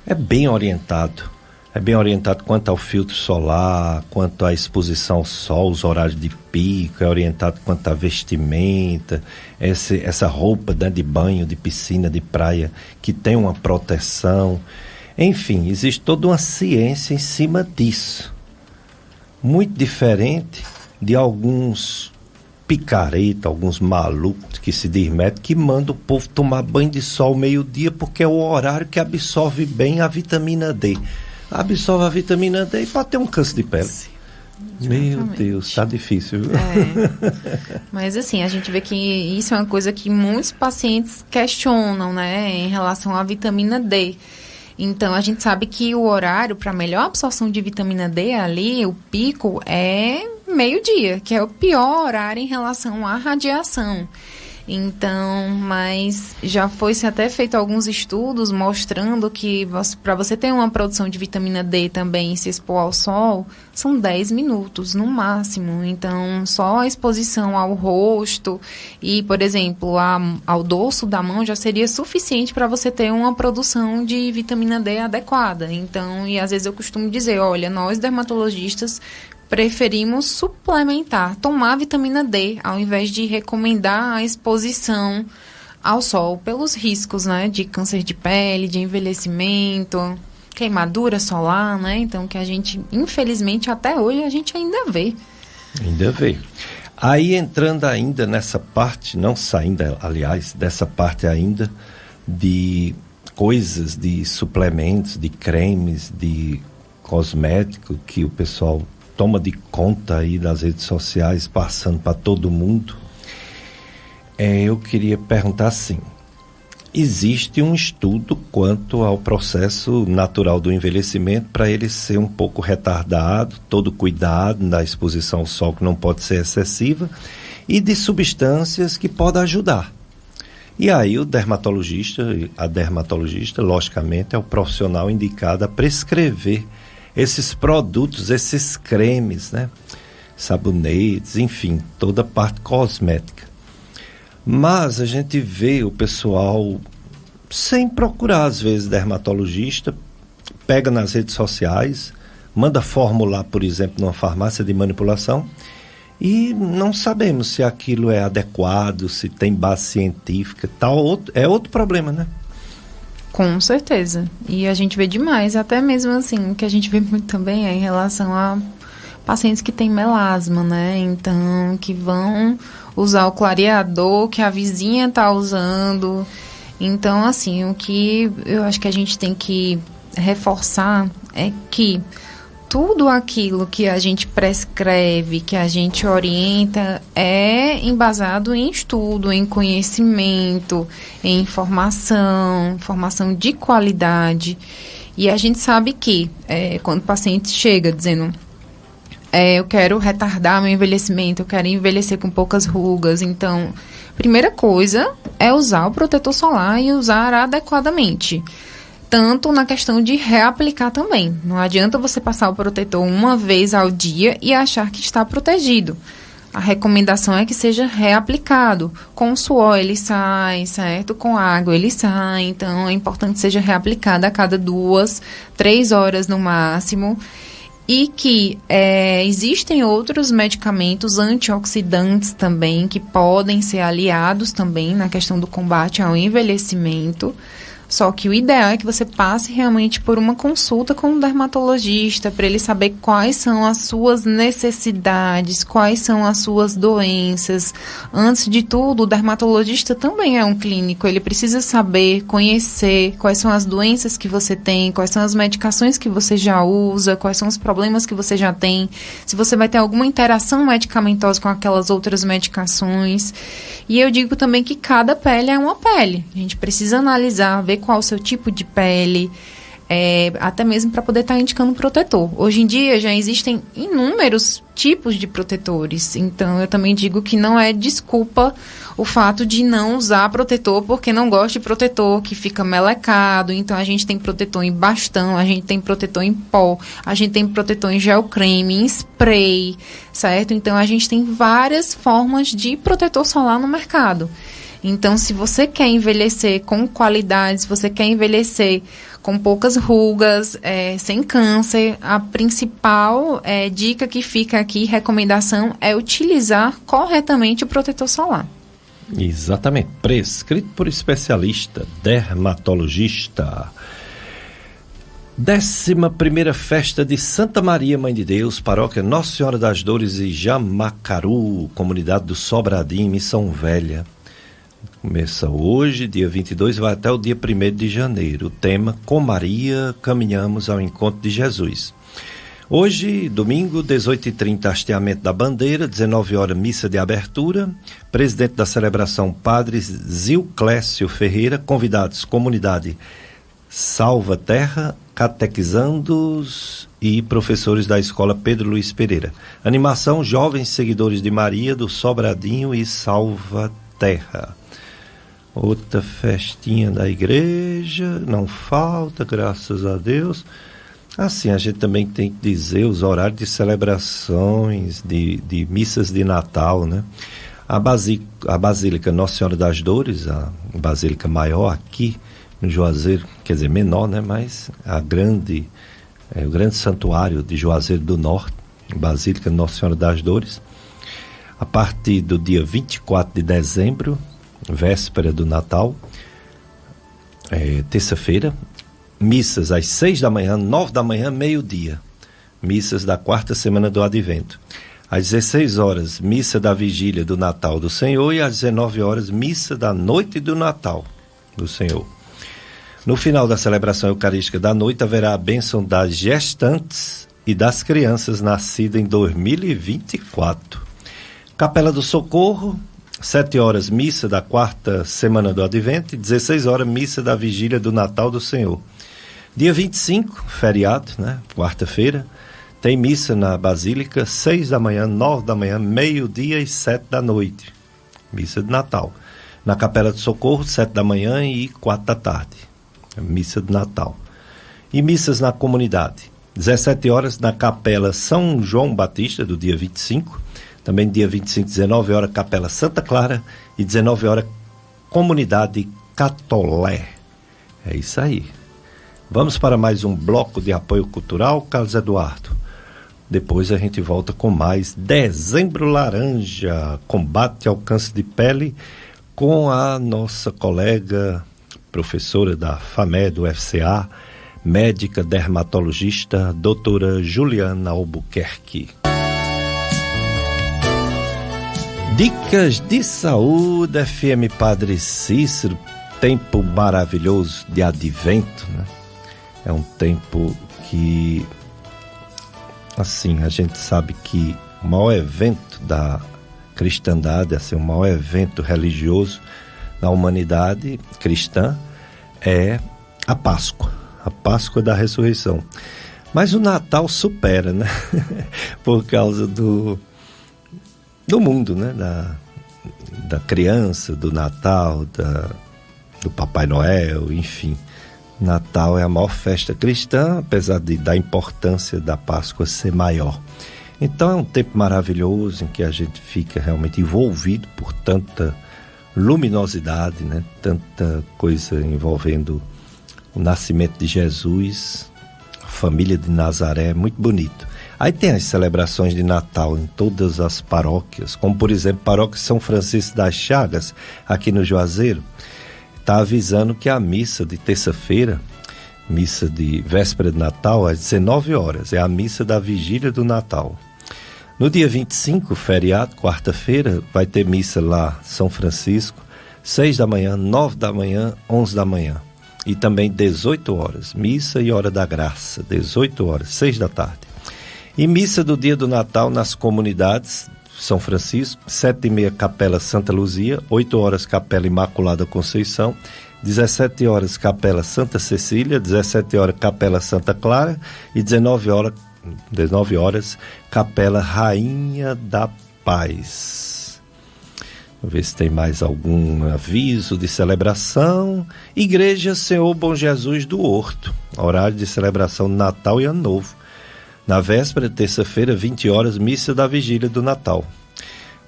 é bem orientado. É bem orientado quanto ao filtro solar, quanto à exposição ao sol, os horários de pico, é orientado quanto à vestimenta, essa roupa, né, de banho, de piscina, de praia, que tem uma proteção. Enfim, existe toda uma ciência em cima disso. Muito diferente de alguns picareta, alguns malucos que se diz médico, que mandam o povo tomar banho de sol meio-dia porque é o horário que absorve bem a vitamina D. Absorve a vitamina D e pode ter um câncer de pele. Sim, meu Deus, tá difícil, viu? Mas assim, a gente vê que isso é uma coisa que muitos pacientes questionam, né, em relação à vitamina D. Então, a gente sabe que o horário para melhor absorção de vitamina D ali, o pico, é meio-dia, que é o pior horário em relação à radiação. Então, mas já foi-se até feito alguns estudos mostrando que para você ter uma produção de vitamina D também e se expor ao sol, são 10 minutos no máximo. Então, só a exposição ao rosto e, por exemplo, ao dorso da mão já seria suficiente para você ter uma produção de vitamina D adequada. Então, e às vezes eu costumo dizer, olha, nós dermatologistas preferimos suplementar, tomar vitamina D, ao invés de recomendar a exposição ao sol, pelos riscos, né, de câncer de pele, de envelhecimento, queimadura solar, né, então que a gente, infelizmente, até hoje a gente ainda vê. Ainda vê. Aí entrando ainda nessa parte, não saindo, aliás, dessa parte ainda de coisas, de suplementos, de cremes, de cosmético que o pessoal toma de conta aí nas redes sociais, passando para todo mundo. Eu queria perguntar assim, existe um estudo quanto ao processo natural do envelhecimento para ele ser um pouco retardado, todo cuidado na exposição ao sol que não pode ser excessiva e de substâncias que podem ajudar. E aí o dermatologista, a dermatologista, logicamente, é o profissional indicado a prescrever esses produtos, esses cremes, né? Sabonetes, enfim, toda a parte cosmética. Mas a gente vê o pessoal, sem procurar às vezes dermatologista, pega nas redes sociais, manda formular, por exemplo, numa farmácia de manipulação e não sabemos se aquilo é adequado, se tem base científica, tal. É outro problema, né? Com certeza. E a gente vê demais, até mesmo assim, o que a gente vê muito também é em relação a pacientes que têm melasma, né? Então, que vão usar o clareador que a vizinha tá usando. Então, assim, o que eu acho que a gente tem que reforçar é que tudo aquilo que a gente prescreve, que a gente orienta, é embasado em estudo, em conhecimento, em informação de qualidade. E a gente sabe que quando o paciente chega dizendo, eu quero retardar meu envelhecimento, eu quero envelhecer com poucas rugas, então, primeira coisa é usar o protetor solar e usar adequadamente. Tanto na questão de reaplicar também. Não adianta você passar o protetor uma vez ao dia e achar que está protegido. A recomendação é que seja reaplicado. Com suor ele sai, certo? Com água ele sai. Então, é importante que seja reaplicado a cada 2, 3 horas no máximo. E que existem outros medicamentos antioxidantes também, que podem ser aliados também na questão do combate ao envelhecimento. Só que o ideal é que você passe realmente por uma consulta com um dermatologista, para ele saber quais são as suas necessidades, quais são as suas doenças. Antes de tudo, o dermatologista também é um clínico, ele precisa saber, conhecer quais são as doenças que você tem, quais são as medicações que você já usa, quais são os problemas que você já tem, se você vai ter alguma interação medicamentosa com aquelas outras medicações. E eu digo também que cada pele é uma pele. A gente precisa analisar, ver qual o seu tipo de pele, até mesmo para poder estar indicando protetor. Hoje em dia já existem inúmeros tipos de protetores, então eu também digo que não é desculpa o fato de não usar protetor porque não gosta de protetor, que fica melecado. Então a gente tem protetor em bastão, a gente tem protetor em pó, a gente tem protetor em gel creme, em spray, certo? Então a gente tem várias formas de protetor solar no mercado. Então, se você quer envelhecer com qualidade, se você quer envelhecer com poucas rugas, sem câncer, a principal dica que fica aqui, recomendação, é utilizar corretamente o protetor solar. Exatamente. Prescrito por especialista, dermatologista. 11ª Festa de Santa Maria, Mãe de Deus, Paróquia Nossa Senhora das Dores e Jamacaru, Comunidade do Sobradinho, Missão Velha. Começa hoje, dia 22, vai até o dia 1º de janeiro. O tema, com Maria, caminhamos ao encontro de Jesus. Hoje, domingo, 18h30, hasteamento da bandeira, 19 horas, missa de abertura. Presidente da celebração, Padre Zilclésio Ferreira. Convidados, comunidade Salva Terra, catequizandos e professores da Escola Pedro Luiz Pereira. Animação, jovens seguidores de Maria, do Sobradinho e Salva Terra. Outra festinha da igreja, não falta, graças a Deus. Assim, a gente também tem que dizer os horários de celebrações, de missas de Natal, né? A Basílica Nossa Senhora das Dores, a Basílica maior aqui no Juazeiro, quer dizer, menor, né? Mas o grande santuário de Juazeiro do Norte, Basílica Nossa Senhora das Dores, a partir do dia 24 de dezembro, véspera do Natal, terça-feira, missas às 6 da manhã, 9 da manhã, meio-dia, missas da 4ª semana do Advento. Às 16 horas, missa da vigília do Natal do Senhor, e às 19 horas, missa da noite do Natal do Senhor. No final da celebração eucarística da noite, haverá a bênção das gestantes e das crianças nascidas em 2024. Capela do Socorro, 7 horas, missa da 4ª semana do Advento, e 16 horas, missa da vigília do Natal do Senhor. Dia 25, feriado, né? Quarta-feira, tem missa na Basílica, 6 da manhã, 9 da manhã, meio-dia e 7 da noite. Missa de Natal. Na Capela do Socorro, 7 da manhã e 4 da tarde. Missa de Natal. E missas na comunidade. 17 horas, na Capela São João Batista, do dia 25. Também dia 25, 19 horas, Capela Santa Clara, e 19 horas, Comunidade Catolé. É isso aí. Vamos para mais um bloco de apoio cultural, Carlos Eduardo. Depois a gente volta com mais Dezembro Laranja, combate ao câncer de pele, com a nossa colega, professora da FAMED, do FCA, médica dermatologista, doutora Juliana Albuquerque. Dicas de saúde, FM Padre Cícero, tempo maravilhoso de advento, né? É um tempo que, assim, a gente sabe que o maior evento da cristandade, assim, o maior evento religioso da humanidade cristã é a Páscoa da ressurreição. Mas o Natal supera, né? Por causa do mundo, né? Da criança, do Natal, do Papai Noel, enfim. Natal é a maior festa cristã, apesar da importância da Páscoa ser maior. Então é um tempo maravilhoso em que a gente fica realmente envolvido por tanta luminosidade, né? Tanta coisa envolvendo o nascimento de Jesus, a família de Nazaré, muito bonito. Aí tem as celebrações de Natal em todas as paróquias, como por exemplo a paróquia São Francisco das Chagas, aqui no Juazeiro, está avisando que a missa de terça-feira, missa de véspera de Natal, às 19 horas, é a missa da vigília do Natal. No dia 25, feriado, quarta-feira, vai ter missa lá, São Francisco, 6 da manhã, 9 da manhã, 11 da manhã. E também 18 horas, missa e hora da graça, 18 horas, 6 da tarde. E missa do dia do Natal nas comunidades, São Francisco, 7h30, Capela Santa Luzia, 8 horas, Capela Imaculada Conceição, 17 horas, Capela Santa Cecília, 17 horas, Capela Santa Clara e 19 horas, Capela Rainha da Paz. Vamos ver se tem mais algum aviso de celebração. Igreja Senhor Bom Jesus do Horto, horário de celebração de Natal e Ano Novo. Na véspera, terça-feira, 20 horas, missa da vigília do Natal.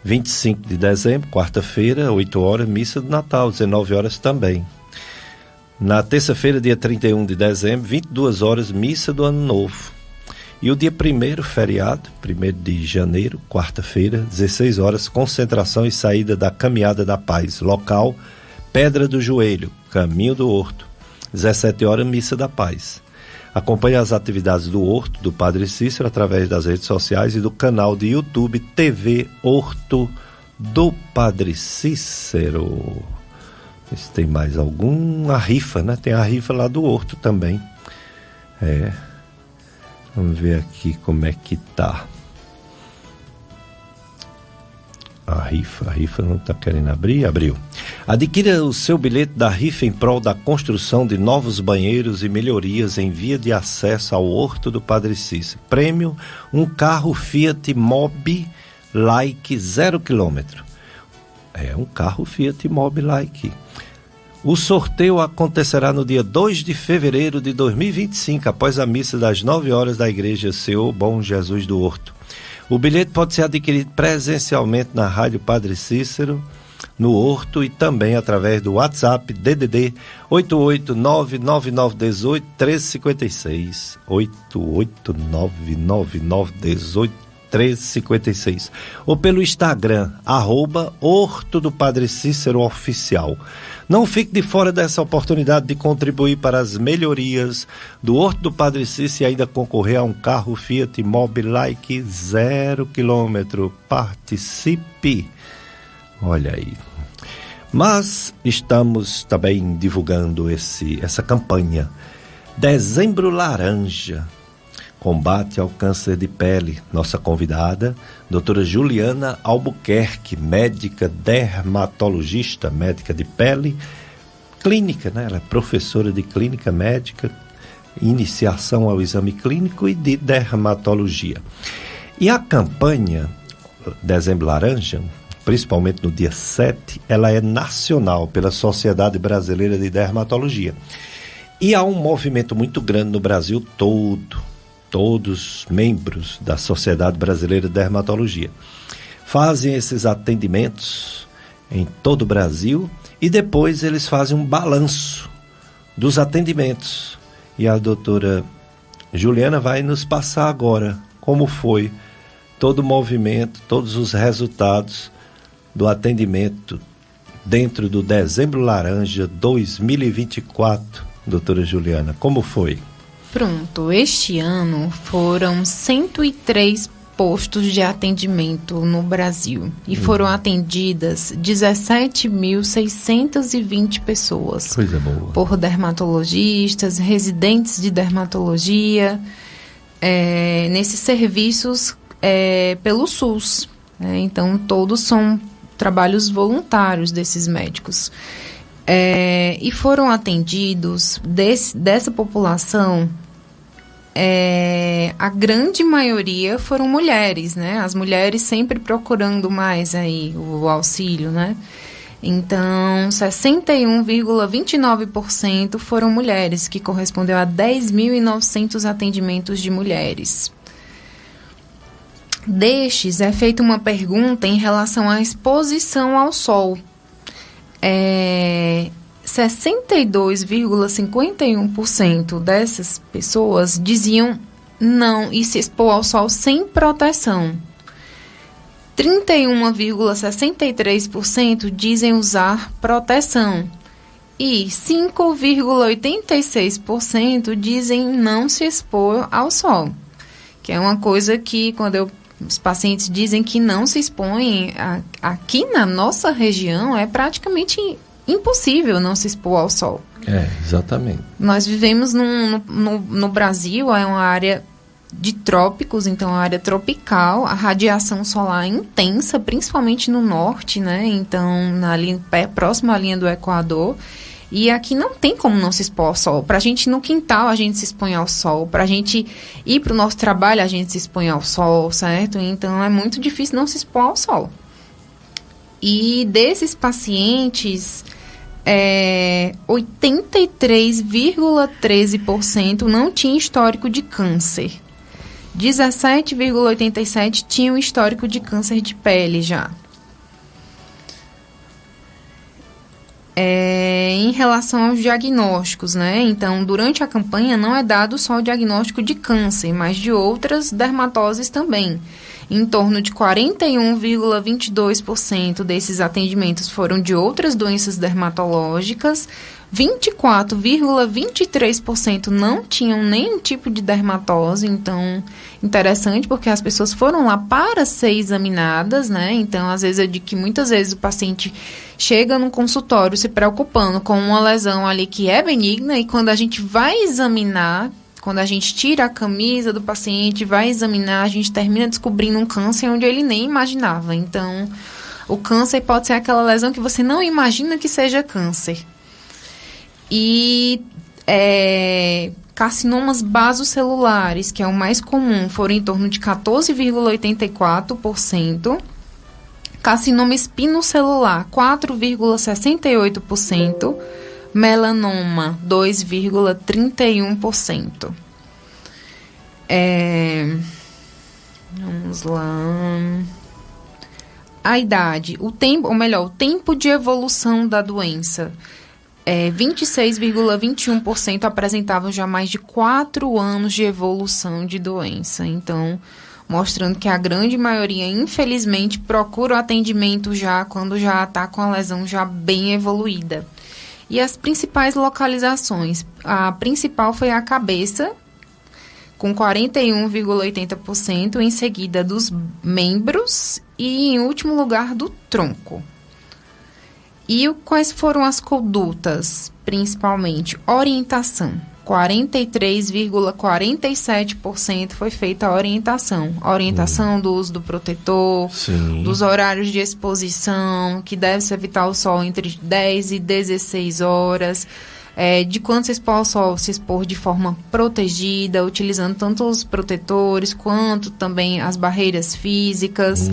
25 de dezembro, quarta-feira, 8 horas, missa do Natal, 19 horas também. Na terça-feira, dia 31 de dezembro, 22 horas, missa do Ano Novo. E o dia 1º, feriado, 1º de janeiro, quarta-feira, 16 horas, concentração e saída da Caminhada da Paz. Local, Pedra do Joelho, Caminho do Horto. 17 horas, Missa da Paz. Acompanhe as atividades do Horto, do Padre Cícero, através das redes sociais e do canal de YouTube TV Horto do Padre Cícero. Se tem mais algum, a rifa, né? Tem a rifa lá do Horto também. Vamos ver aqui como é que tá. A rifa não está querendo abrir? Abriu. Adquira o seu bilhete da rifa em prol da construção de novos banheiros e melhorias em via de acesso ao Horto do Padre Cícero. Prêmio, um carro Fiat Mobi Like 0 km. É um carro Fiat Mobi Like. O sorteio acontecerá no dia 2 de fevereiro de 2025, após a missa das 9 horas da Igreja Senhor Bom Jesus do Horto. O bilhete pode ser adquirido presencialmente na Rádio Padre Cícero, no Horto, e também através do WhatsApp DDD 88999181356, 88999181356, ou pelo Instagram, @Horto do Padre Cícero Oficial. Não fique de fora dessa oportunidade de contribuir para as melhorias do Horto do Padre Cícero e ainda concorrer a um carro Fiat Mobi Like 0 km. Participe! Olha aí. Mas estamos também divulgando essa campanha. Dezembro Laranja. Combate ao câncer de pele. Nossa convidada, doutora Juliana Albuquerque, médica dermatologista, médica de pele, clínica, né? Ela é professora de clínica médica, iniciação ao exame clínico e de dermatologia. E a campanha Dezembro Laranja, principalmente no dia 7, ela é nacional pela Sociedade Brasileira de Dermatologia. E há um movimento muito grande no Brasil todo. Todos membros da Sociedade Brasileira de Dermatologia fazem esses atendimentos em todo o Brasil e depois eles fazem um balanço dos atendimentos. E a doutora Juliana vai nos passar agora como foi todo o movimento, todos os resultados do atendimento dentro do Dezembro Laranja 2024. Doutora Juliana, como foi? Pronto, este ano foram 103 postos de atendimento no Brasil e foram atendidas 17.620 pessoas. Coisa boa. Por dermatologistas, residentes de dermatologia, nesses serviços pelo SUS. Então, todos são trabalhos voluntários desses médicos. E foram atendidos dessa população. A grande maioria foram mulheres, né? As mulheres sempre procurando mais aí o auxílio, né? Então, 61,29% foram mulheres, que correspondeu a 10.900 atendimentos de mulheres. destes é feita uma pergunta em relação à exposição ao sol. 62,51% dessas pessoas diziam não e se expor ao sol sem proteção. 31,63% dizem usar proteção. E 5,86% dizem não se expor ao sol. Que é uma coisa que, quando os pacientes dizem que não se expõem, aqui na nossa região é praticamente impossível não se expor ao sol. Exatamente. Nós vivemos no Brasil, é uma área de trópicos, então a área tropical, a radiação solar é intensa, principalmente no norte, né? Então, próximo à linha do Equador. E aqui não tem como não se expor ao sol. Pra gente, no quintal, a gente se expõe ao sol. Pra gente ir pro nosso trabalho, a gente se expõe ao sol, certo? Então, é muito difícil não se expor ao sol. E desses pacientes, 83,13% não tinha histórico de câncer. 17,87% tinham histórico de câncer de pele já. Em relação aos diagnósticos, né? Então, durante a campanha não é dado só o diagnóstico de câncer, mas de outras dermatoses também. Em torno de 41,22% desses atendimentos foram de outras doenças dermatológicas, 24,23% não tinham nenhum tipo de dermatose. Então, interessante, porque as pessoas foram lá para ser examinadas, né? Então, às vezes, eu digo que muitas vezes o paciente chega no consultório se preocupando com uma lesão ali que é benigna, e quando a gente vai examinar, quando a gente tira a camisa do paciente, vai examinar, a gente termina descobrindo um câncer onde ele nem imaginava. Então, o câncer pode ser aquela lesão que você não imagina que seja câncer. E carcinomas basocelulares, que é o mais comum, foram em torno de 14,84%. Carcinoma espinocelular, 4,68%. Melanoma, 2,31%. Vamos lá. A idade, o tempo de evolução da doença. 26,21% apresentavam já mais de 4 anos de evolução de doença. Então, mostrando que a grande maioria, infelizmente, procura o atendimento já quando já está com a lesão já bem evoluída. E as principais localizações. A principal foi a cabeça, com 41,80%, em seguida dos membros e, em último lugar, do tronco. E quais foram as condutas, principalmente? Orientação. 43,47% foi feita a orientação. Orientação do uso do protetor, Sim. dos horários de exposição, que deve-se evitar o sol entre 10 e 16 horas, de quando se expor ao sol, se expor de forma protegida, utilizando tanto os protetores quanto também as barreiras físicas.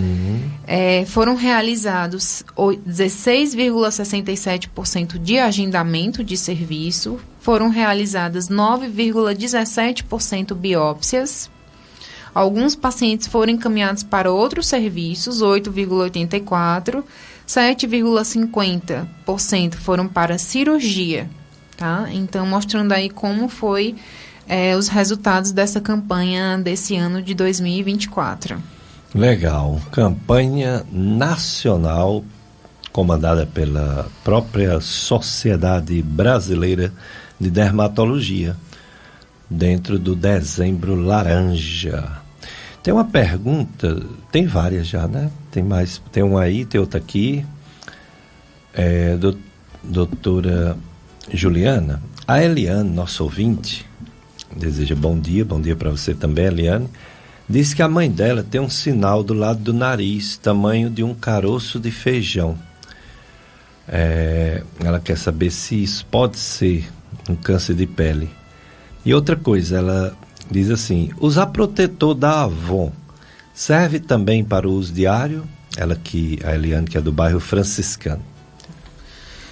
Foram realizados 16,67% de agendamento de serviço, foram realizadas 9,17% biópsias. Alguns pacientes foram encaminhados para outros serviços, 8,84%, 7,50% foram para cirurgia. Tá? Então, mostrando aí como foi os resultados dessa campanha desse ano de 2024. Legal. Campanha nacional comandada pela própria Sociedade Brasileira de Dermatologia, dentro do Dezembro Laranja. Tem uma pergunta, tem várias já, né? Tem mais, tem uma aí, tem outra aqui. Doutora Juliana, a Eliane, nosso ouvinte, deseja bom dia para você também, Eliane. Diz que a mãe dela tem um sinal do lado do nariz, tamanho de um caroço de feijão. Ela quer saber se isso pode ser um câncer de pele. E outra coisa, ela diz assim: usar protetor da Avon serve também para o uso diário? A Eliane, que é do bairro Franciscano.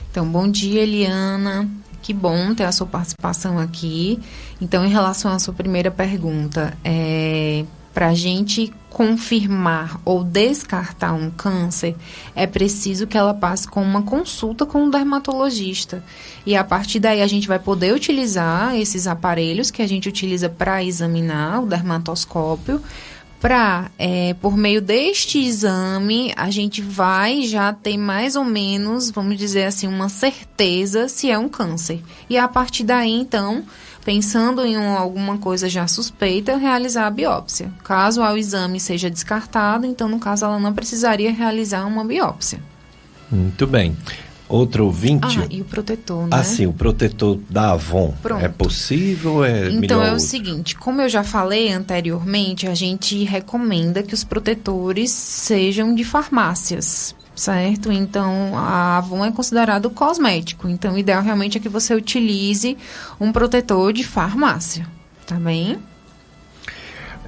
Então, bom dia, Eliana. Que bom ter a sua participação aqui. Então, em relação à sua primeira pergunta, para a gente confirmar ou descartar um câncer, é preciso que ela passe com uma consulta com um dermatologista. E a partir daí a gente vai poder utilizar esses aparelhos que a gente utiliza para examinar, o dermatoscópio, por meio deste exame, a gente vai já ter mais ou menos, vamos dizer assim, uma certeza se é um câncer. E a partir daí, então, pensando em alguma coisa já suspeita, realizar a biópsia. Caso o exame seja descartado, então, no caso, ela não precisaria realizar uma biópsia. Muito bem. Outro ouvinte... e o protetor, né? Sim, o protetor da Avon. Pronto. É possível ou é melhor Então, é o outro? seguinte, como eu já falei anteriormente, a gente recomenda que os protetores sejam de farmácias, certo? Então, a Avon é considerado cosmético. Então, o ideal realmente é que você utilize um protetor de farmácia, tá bem?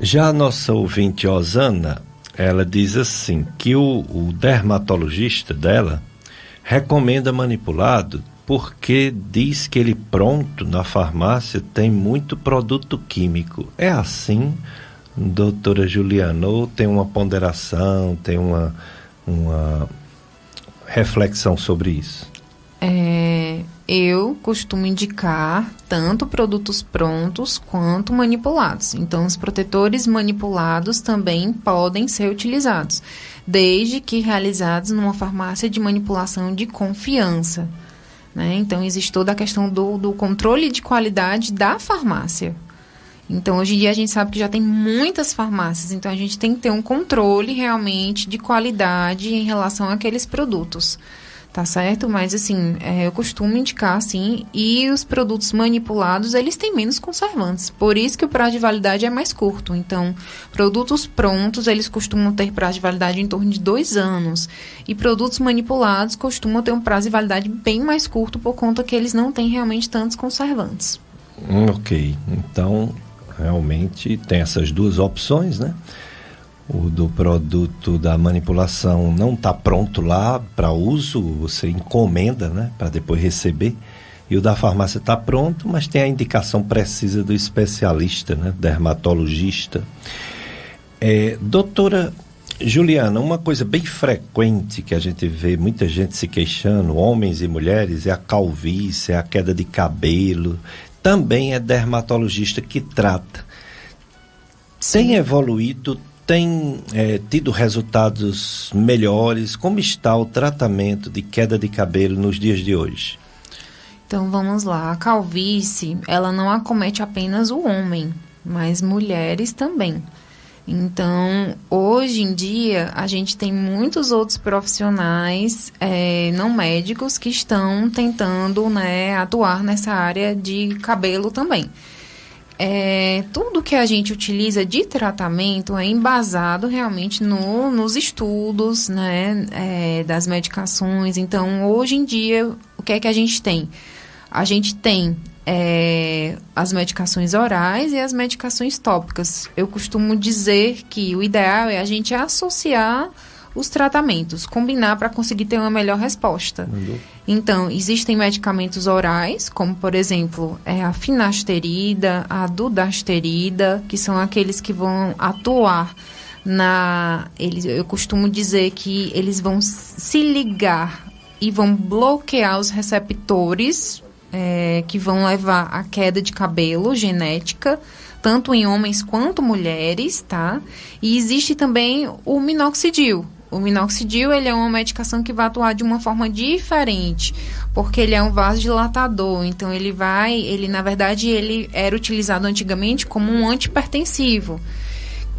Já a nossa ouvinte, Osana, ela diz assim, que o dermatologista dela recomenda manipulado porque diz que ele pronto na farmácia tem muito produto químico. É assim, doutora Juliana? Ou tem uma ponderação, tem uma reflexão sobre isso? Eu costumo indicar tanto produtos prontos quanto manipulados. Então, os protetores manipulados também podem ser utilizados, desde que realizados numa farmácia de manipulação de confiança, né? Então, existe toda a questão do controle de qualidade da farmácia. Então, hoje em dia, a gente sabe que já tem muitas farmácias, então a gente tem que ter um controle realmente de qualidade em relação àqueles produtos. Tá certo? Mas, assim, eu costumo indicar, sim, e os produtos manipulados, eles têm menos conservantes. Por isso que o prazo de validade é mais curto. Então, produtos prontos, eles costumam ter prazo de validade em torno de 2 anos. E produtos manipulados costumam ter um prazo de validade bem mais curto, por conta que eles não têm realmente tantos conservantes. Ok. Então, realmente tem essas duas opções, né? O do produto da manipulação não está pronto lá para uso, você encomenda, né, para depois receber. E o da farmácia está pronto, mas tem a indicação precisa do especialista, né, dermatologista. Doutora Juliana, uma coisa bem frequente que a gente vê muita gente se queixando, homens e mulheres, é a calvície, é a queda de cabelo. Também é dermatologista que trata. Tem evoluído, tem tido resultados melhores? Como está o tratamento de queda de cabelo nos dias de hoje? Então, vamos lá. A calvície, ela não acomete apenas o homem, mas mulheres também. Então, hoje em dia, a gente tem muitos outros profissionais não médicos que estão tentando, né, atuar nessa área de cabelo também. Tudo que a gente utiliza de tratamento é embasado realmente nos estudos, né, das medicações. Então, hoje em dia, o que é que a gente tem? A gente tem as medicações orais e as medicações tópicas. Eu costumo dizer que o ideal é a gente associar os tratamentos, combinar para conseguir ter uma melhor resposta. Então, existem medicamentos orais, como, por exemplo, a finasterida, a dudasterida, que são aqueles que vão atuar eu costumo dizer que eles vão se ligar e vão bloquear os receptores que vão levar à queda de cabelo genética, tanto em homens quanto mulheres, tá? E existe também o minoxidil. O minoxidil, ele é uma medicação que vai atuar de uma forma diferente, porque ele é um vasodilatador. Então, ele na verdade, ele era utilizado antigamente como um antihipertensivo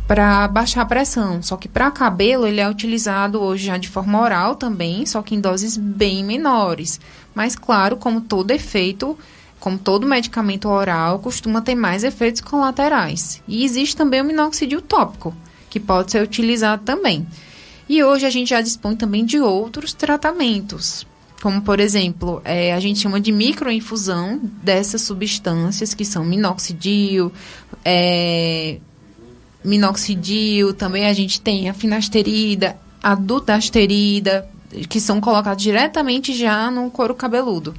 para baixar a pressão. Só que para cabelo, ele é utilizado hoje já de forma oral também, só que em doses bem menores. Mas, claro, como todo medicamento oral, costuma ter mais efeitos colaterais. E existe também o minoxidil tópico, que pode ser utilizado também. E hoje a gente já dispõe também de outros tratamentos, como, por exemplo, a gente chama de microinfusão dessas substâncias, que são minoxidil, também a gente tem a finasterida, a dudasterida, que são colocados diretamente já no couro cabeludo.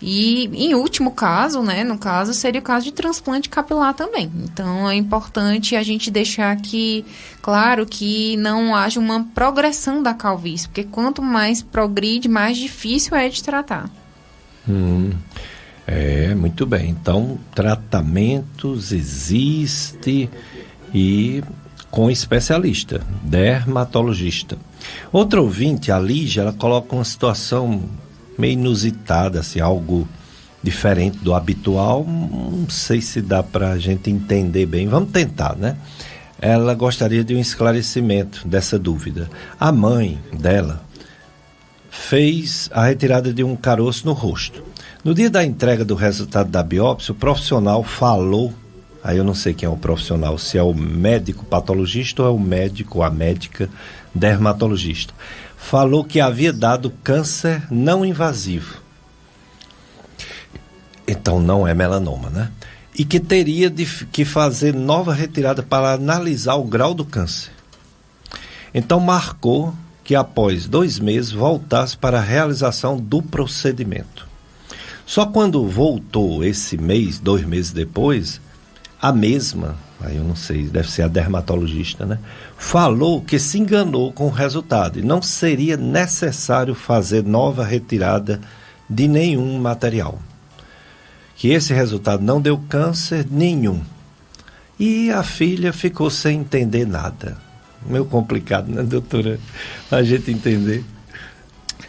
E, em último caso, né, no caso, seria o caso de transplante capilar também. Então, é importante a gente deixar aqui claro que não haja uma progressão da calvície, porque quanto mais progride, mais difícil é de tratar. Muito bem. Então, tratamentos existe e com especialista, dermatologista. Outra ouvinte, a Lígia, ela coloca uma situação meio inusitada, assim, algo diferente do habitual. Não sei se dá para a gente entender bem. Vamos tentar, né? Ela gostaria de um esclarecimento dessa dúvida. A mãe dela fez a retirada de um caroço no rosto. No dia da entrega do resultado da biópsia, o profissional falou, aí eu não sei quem é o profissional, se é o médico patologista ou é o médico ou a médica dermatologista, falou que havia dado câncer não invasivo. Então não é melanoma, né? E que teria que fazer nova retirada para analisar o grau do câncer. Então marcou que após 2 meses voltasse para a realização do procedimento. Só quando voltou esse mês, 2 meses depois, a mesma, aí eu não sei, deve ser a dermatologista, né? Falou que se enganou com o resultado e não seria necessário fazer nova retirada de nenhum material. Que esse resultado não deu câncer nenhum. E a filha ficou sem entender nada. Meio complicado, né, doutora? A gente entender.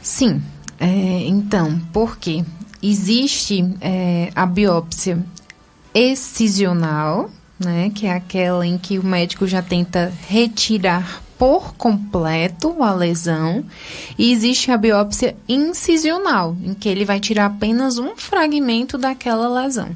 Sim. Então, por quê? Existe a biópsia excisional, né, que é aquela em que o médico já tenta retirar por completo a lesão, e existe a biópsia incisional, em que ele vai tirar apenas um fragmento daquela lesão.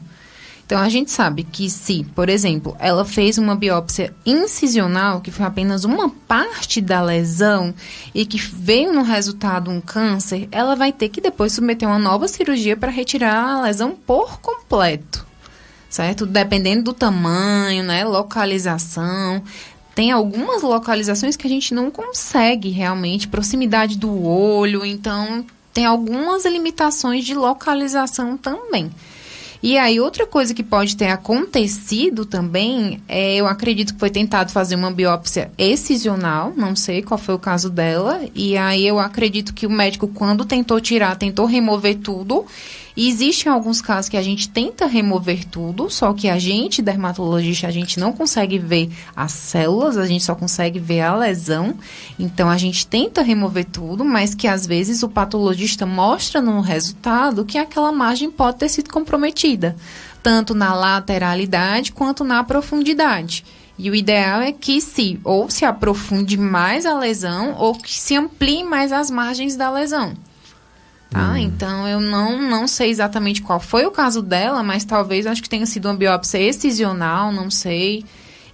Então, a gente sabe que se, por exemplo, ela fez uma biópsia incisional, que foi apenas uma parte da lesão, e que veio no resultado um câncer, ela vai ter que depois submeter uma nova cirurgia para retirar a lesão por completo, certo? Dependendo do tamanho, né, localização. Tem algumas localizações que a gente não consegue realmente, proximidade do olho, então tem algumas limitações de localização também. E aí, outra coisa que pode ter acontecido também, eu acredito que foi tentado fazer uma biópsia excisional, não sei qual foi o caso dela, e aí eu acredito que o médico, quando tentou tirar, tentou remover tudo, e existem alguns casos que a gente tenta remover tudo, só que a gente, dermatologista, a gente não consegue ver as células, a gente só consegue ver a lesão, então a gente tenta remover tudo, mas que às vezes o patologista mostra no resultado que aquela margem pode ter sido comprometida, tanto na lateralidade quanto na profundidade. E o ideal é que se aprofunde mais a lesão ou que se amplie mais as margens da lesão. Tá? Então, eu não sei exatamente qual foi o caso dela, mas talvez acho que tenha sido uma biópsia excisional, não sei.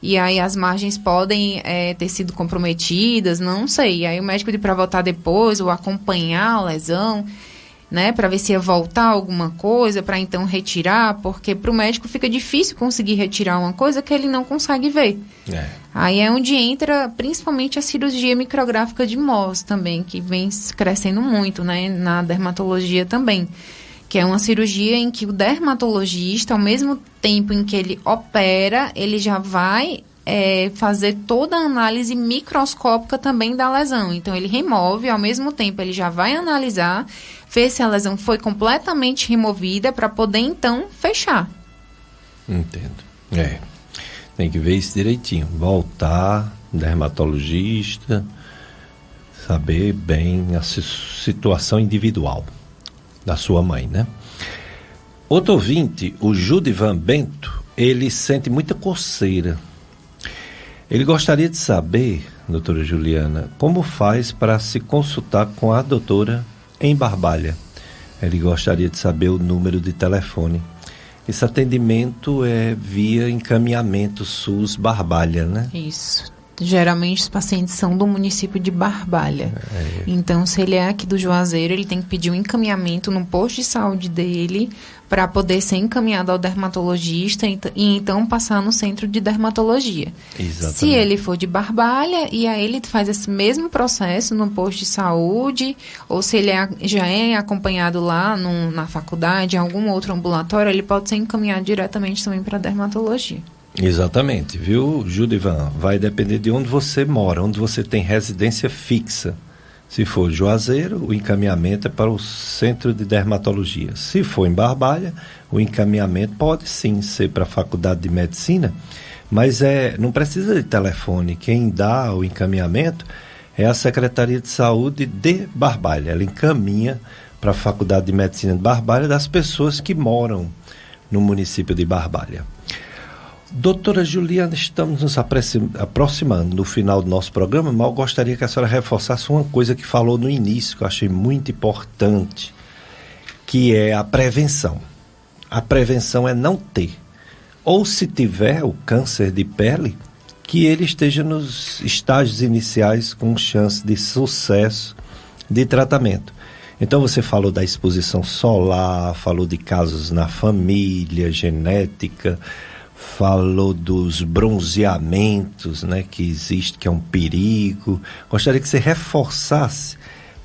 E aí as margens podem ter sido comprometidas, não sei. E aí o médico pediu para voltar depois ou acompanhar a lesão, né, para ver se ia voltar alguma coisa, para então retirar, porque para o médico fica difícil conseguir retirar uma coisa que ele não consegue ver. Aí é onde entra principalmente a cirurgia micrográfica de Mohs também, que vem crescendo muito, né, na dermatologia também, que é uma cirurgia em que o dermatologista, ao mesmo tempo em que ele opera, ele já vai fazer toda a análise microscópica também da lesão. Então, ele remove, ao mesmo tempo ele já vai analisar, ver se a lesão foi completamente removida para poder, então, fechar. Entendo. Tem que ver isso direitinho. Voltar, dermatologista, saber bem a situação individual da sua mãe, né? Outro ouvinte, o Judivan Bento, ele sente muita coceira. Ele gostaria de saber, doutora Juliana, como faz para se consultar com a doutora em Barbalha. Ele gostaria de saber o número de telefone. Esse atendimento é via encaminhamento SUS Barbalha, né? Isso. Geralmente os pacientes são do município de Barbalha. Então, se ele é aqui do Juazeiro, ele tem que pedir um encaminhamento no posto de saúde dele para poder ser encaminhado ao dermatologista e então passar no centro de dermatologia. Exatamente. Se ele for de Barbalha, e aí ele faz esse mesmo processo no posto de saúde, ou se ele já é acompanhado lá na faculdade, em algum outro ambulatório, ele pode ser encaminhado diretamente também para dermatologia. Exatamente, viu, Judivan? Vai depender de onde você mora, onde você tem residência fixa. Se for Juazeiro, o encaminhamento é para o centro de dermatologia. Se for em Barbalha, o encaminhamento pode sim ser para a faculdade de medicina, mas não precisa de telefone. Quem dá o encaminhamento é a Secretaria de Saúde de Barbalha. Ela encaminha para a faculdade de medicina de Barbalha das pessoas que moram no município de Barbalha. Doutora Juliana, estamos nos aproximando do final do nosso programa, mas eu gostaria que a senhora reforçasse uma coisa que falou no início, que eu achei muito importante, que é a prevenção. A prevenção é não ter. Ou se tiver o câncer de pele, que ele esteja nos estágios iniciais com chance de sucesso de tratamento. Então você falou da exposição solar, falou de casos na família, genética, falou dos bronzeamentos, né, que existe, que é um perigo. Gostaria que você reforçasse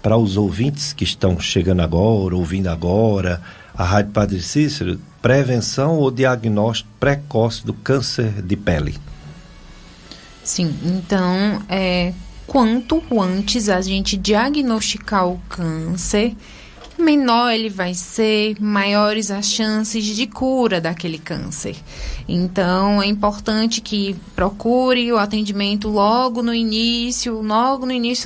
para os ouvintes que estão chegando agora, ouvindo agora, a Rádio Padre Cícero, prevenção ou diagnóstico precoce do câncer de pele. Sim, então, quanto antes a gente diagnosticar o câncer, menor ele vai ser, maiores as chances de cura daquele câncer. Então, é importante que procure o atendimento logo no início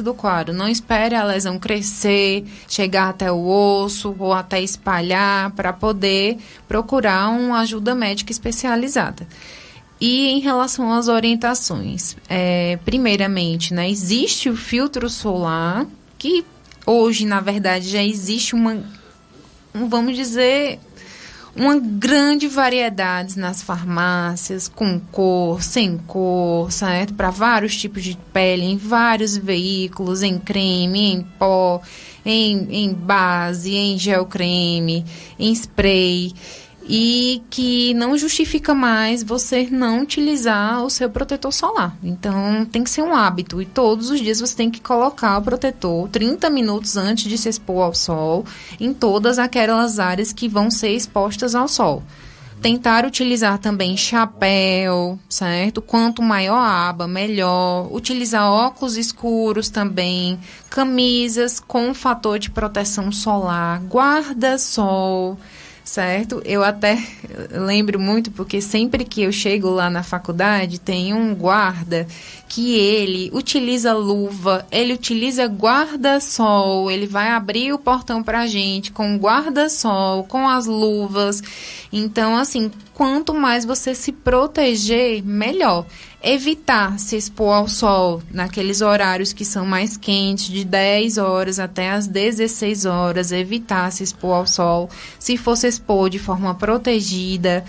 do quadro. Não espere a lesão crescer, chegar até o osso ou até espalhar para poder procurar uma ajuda médica especializada. E em relação às orientações, primeiramente, né, existe o filtro solar, que hoje, na verdade, já existe vamos dizer, uma grande variedade nas farmácias, com cor, sem cor, certo? Para vários tipos de pele, em vários veículos, em creme, em pó, em base, em gel creme, em spray. E que não justifica mais você não utilizar o seu protetor solar. Então, tem que ser um hábito. E todos os dias você tem que colocar o protetor 30 minutos antes de se expor ao sol, em todas aquelas áreas que vão ser expostas ao sol. Tentar utilizar também chapéu, certo? Quanto maior a aba, melhor. Utilizar óculos escuros também. Camisas com fator de proteção solar. Guarda-sol, certo? Eu até lembro muito, porque sempre que eu chego lá na faculdade, tem um guarda que ele utiliza luva, ele utiliza guarda-sol, ele vai abrir o portão pra gente com guarda-sol, com as luvas. Então, assim, quanto mais você se proteger, melhor. Evitar se expor ao sol naqueles horários que são mais quentes, de 10 horas até as 16 horas, evitar se expor ao sol, se for se expor de forma protegida,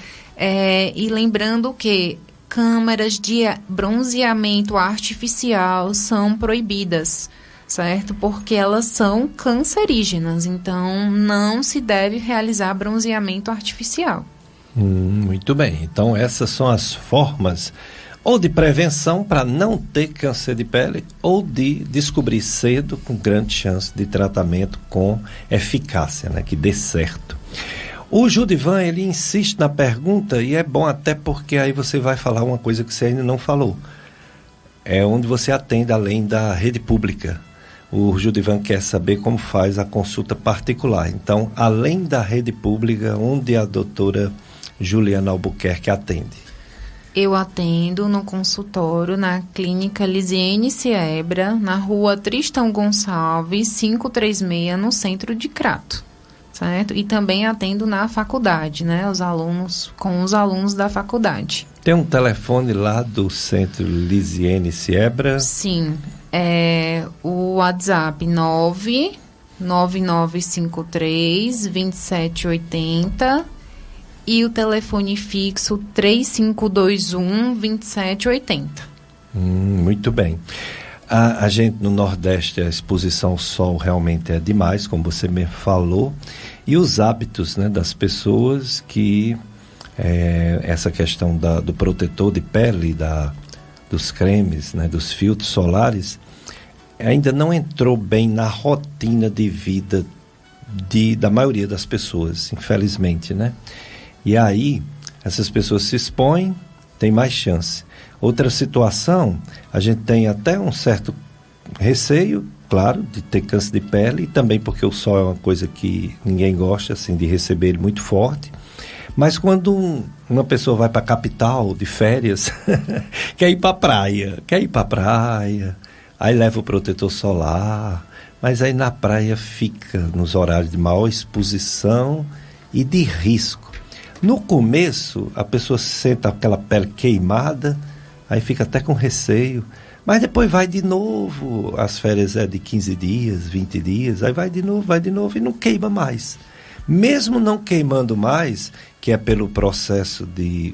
e lembrando que câmeras de bronzeamento artificial são proibidas, certo? Porque elas são cancerígenas, então não se deve realizar bronzeamento artificial. Muito bem, então essas são as formas ou de prevenção para não ter câncer de pele, ou de descobrir cedo com grande chance de tratamento com eficácia, né, que dê certo. O Judivan, ele insiste na pergunta, e é bom até porque aí você vai falar uma coisa que você ainda não falou. É onde você atende além da rede pública. O Judivan quer saber como faz a consulta particular. Então, além da rede pública, onde a doutora Juliana Albuquerque atende? Eu atendo no consultório na Clínica Lisiane Siebra, na rua Tristão Gonçalves, 536, no centro de Crato, certo? E também atendo na faculdade, né? Com os alunos da faculdade. Tem um telefone lá do centro Lisiane Siebra? Sim, o WhatsApp 99953-2780 e o telefone fixo 3521-2780. Muito bem. A gente no Nordeste, a exposição ao sol realmente é demais, como você me falou, e os hábitos, né, das pessoas que essa questão do protetor de pele, dos cremes, né, dos filtros solares, ainda não entrou bem na rotina de vida da maioria das pessoas, infelizmente, né? E aí, essas pessoas se expõem, tem mais chance. Outra situação, a gente tem até um certo receio, claro, de ter câncer de pele, e também porque o sol é uma coisa que ninguém gosta, assim, de receber ele muito forte. Mas quando uma pessoa vai para a capital de férias, quer ir para a praia, aí leva o protetor solar, mas aí na praia fica nos horários de maior exposição e de risco. No começo, a pessoa sente aquela pele queimada, aí fica até com receio, mas depois vai de novo, as férias é de 15 dias, 20 dias, aí vai de novo e não queima mais. Mesmo não queimando mais, que é pelo processo de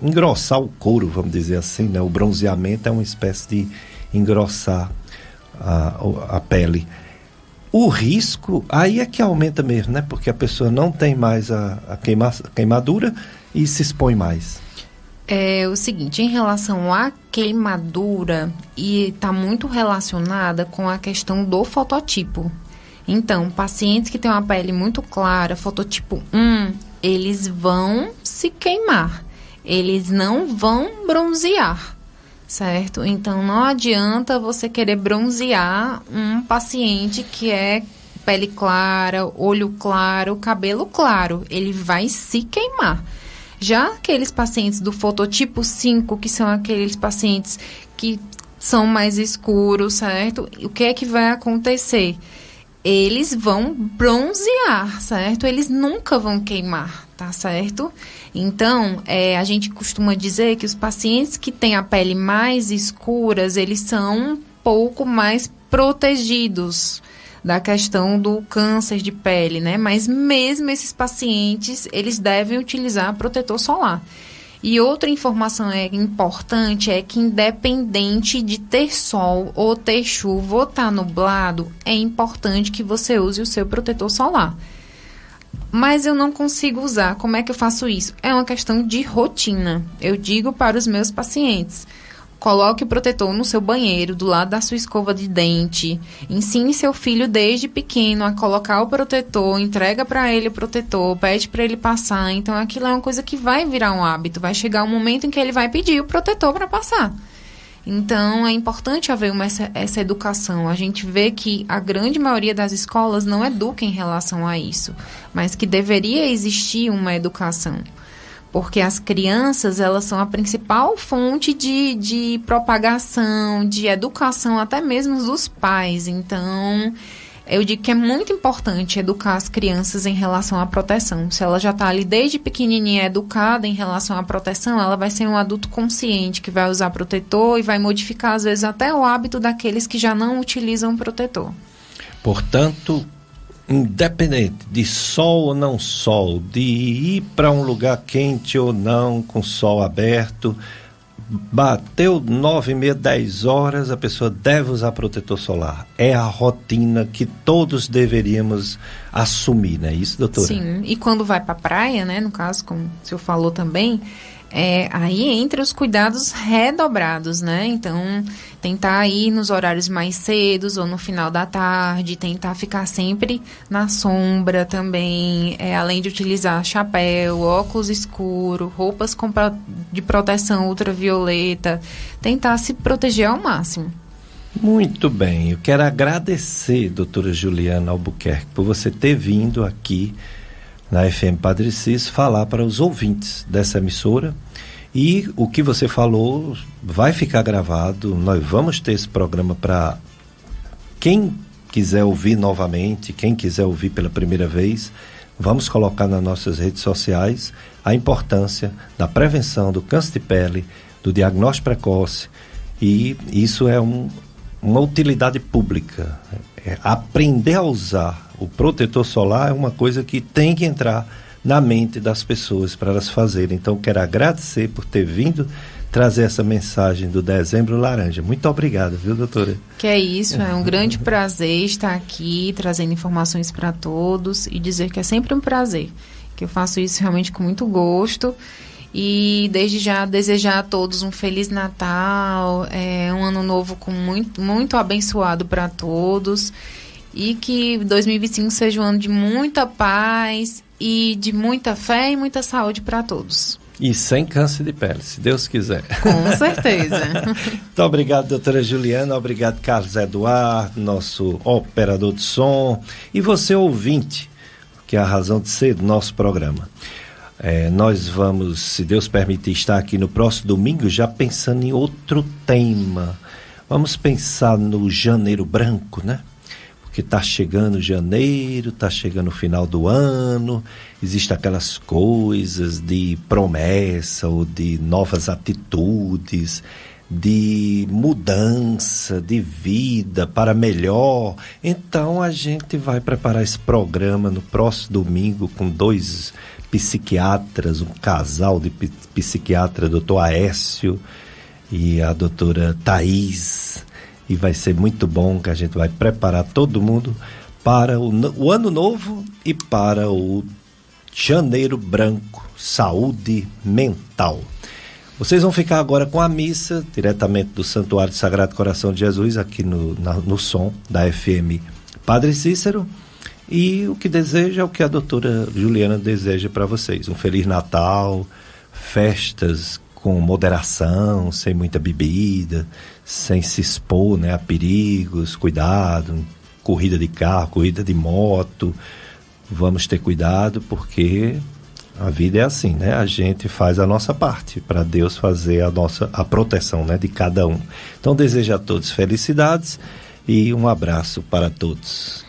engrossar o couro, vamos dizer assim, né? O bronzeamento é uma espécie de engrossar a pele. O risco, aí é que aumenta mesmo, né? Porque a pessoa não tem mais a queimadura e se expõe mais. É o seguinte, em relação à queimadura, e está muito relacionada com a questão do fototipo. Então, pacientes que têm uma pele muito clara, fototipo 1, eles vão se queimar. Eles não vão bronzear, certo? Então, não adianta você querer bronzear um paciente que é pele clara, olho claro, cabelo claro. Ele vai se queimar. Já aqueles pacientes do fototipo 5, que são aqueles pacientes que são mais escuros, certo? O que é que vai acontecer? Eles vão bronzear, certo? Eles nunca vão queimar, tá certo? Então, a gente costuma dizer que os pacientes que têm a pele mais escuras, eles são um pouco mais protegidos da questão do câncer de pele, né? Mas mesmo esses pacientes, eles devem utilizar protetor solar. E outra informação importante é que, independente de ter sol ou ter chuva ou estar nublado, é importante que você use o seu protetor solar. Mas eu não consigo usar. Como é que eu faço isso? É uma questão de rotina. Eu digo para os meus pacientes: coloque o protetor no seu banheiro, do lado da sua escova de dente. Ensine seu filho desde pequeno a colocar o protetor, entrega para ele o protetor, pede para ele passar. Então, aquilo é uma coisa que vai virar um hábito. Vai chegar um momento em que ele vai pedir o protetor para passar. Então, é importante haver essa educação. A gente vê que a grande maioria das escolas não educa em relação a isso, mas que deveria existir uma educação. Porque as crianças, elas são a principal fonte de propagação, de educação, até mesmo dos pais. Então, eu digo que é muito importante educar as crianças em relação à proteção. Se ela já está ali desde pequenininha educada em relação à proteção, ela vai ser um adulto consciente que vai usar protetor e vai modificar, às vezes, até o hábito daqueles que já não utilizam protetor. Portanto, independente de sol ou não sol, de ir para um lugar quente ou não, com sol aberto, bateu 9h30, 10 horas, a pessoa deve usar protetor solar. É a rotina que todos deveríamos assumir, não é isso, doutora? Sim, e quando vai para a praia, né, no caso, como o senhor falou também, aí entra os cuidados redobrados, né? Então, tentar ir nos horários mais cedos ou no final da tarde, tentar ficar sempre na sombra também, além de utilizar chapéu, óculos escuros, roupas de proteção ultravioleta, tentar se proteger ao máximo. Muito bem, eu quero agradecer, doutora Juliana Albuquerque, por você ter vindo aqui na FM Padre Cis falar para os ouvintes dessa emissora, e o que você falou vai ficar gravado. Nós vamos ter esse programa para quem quiser ouvir novamente, quem quiser ouvir pela primeira vez. Vamos colocar nas nossas redes sociais a importância da prevenção do câncer de pele, do diagnóstico precoce, e isso é uma utilidade pública. Aprender a usar o protetor solar é uma coisa que tem que entrar na mente das pessoas para elas fazerem. Então, quero agradecer por ter vindo trazer essa mensagem do Dezembro Laranja. Muito obrigado, viu, doutora? Que é isso, é um grande prazer estar aqui, trazendo informações para todos e dizer que é sempre um prazer, que eu faço isso realmente com muito gosto. E desde já desejar a todos um Feliz Natal, um ano novo com muito abençoado para todos, e que 2025 seja um ano de muita paz e de muita fé e muita saúde para todos. E sem câncer de pele, se Deus quiser. Com certeza. Muito obrigado, doutora Juliana. Obrigado, Carlos Eduardo, nosso operador de som. E você, ouvinte, que é a razão de ser do nosso programa. Nós vamos, se Deus permitir, estar aqui no próximo domingo já pensando em outro tema. Vamos pensar no Janeiro Branco, né? Porque está chegando janeiro, está chegando o final do ano, existem aquelas coisas de promessa ou de novas atitudes, de mudança de vida para melhor. Então a gente vai preparar esse programa no próximo domingo com 2 psiquiatras, um casal de psiquiatra, doutor Aécio e a doutora Thaís. E vai ser muito bom, que a gente vai preparar todo mundo para o ano novo e para o Janeiro Branco, saúde mental. Vocês vão ficar agora com a missa, diretamente do Santuário Sagrado Coração de Jesus, aqui no som da FM Padre Cícero. E o que deseja é o que a doutora Juliana deseja para vocês. Um Feliz Natal, festas com moderação, sem muita bebida, sem se expor, né, a perigos, cuidado, corrida de carro, corrida de moto. Vamos ter cuidado, porque a vida é assim, né? A gente faz a nossa parte para Deus fazer a proteção, né, de cada um. Então desejo a todos felicidades e um abraço para todos.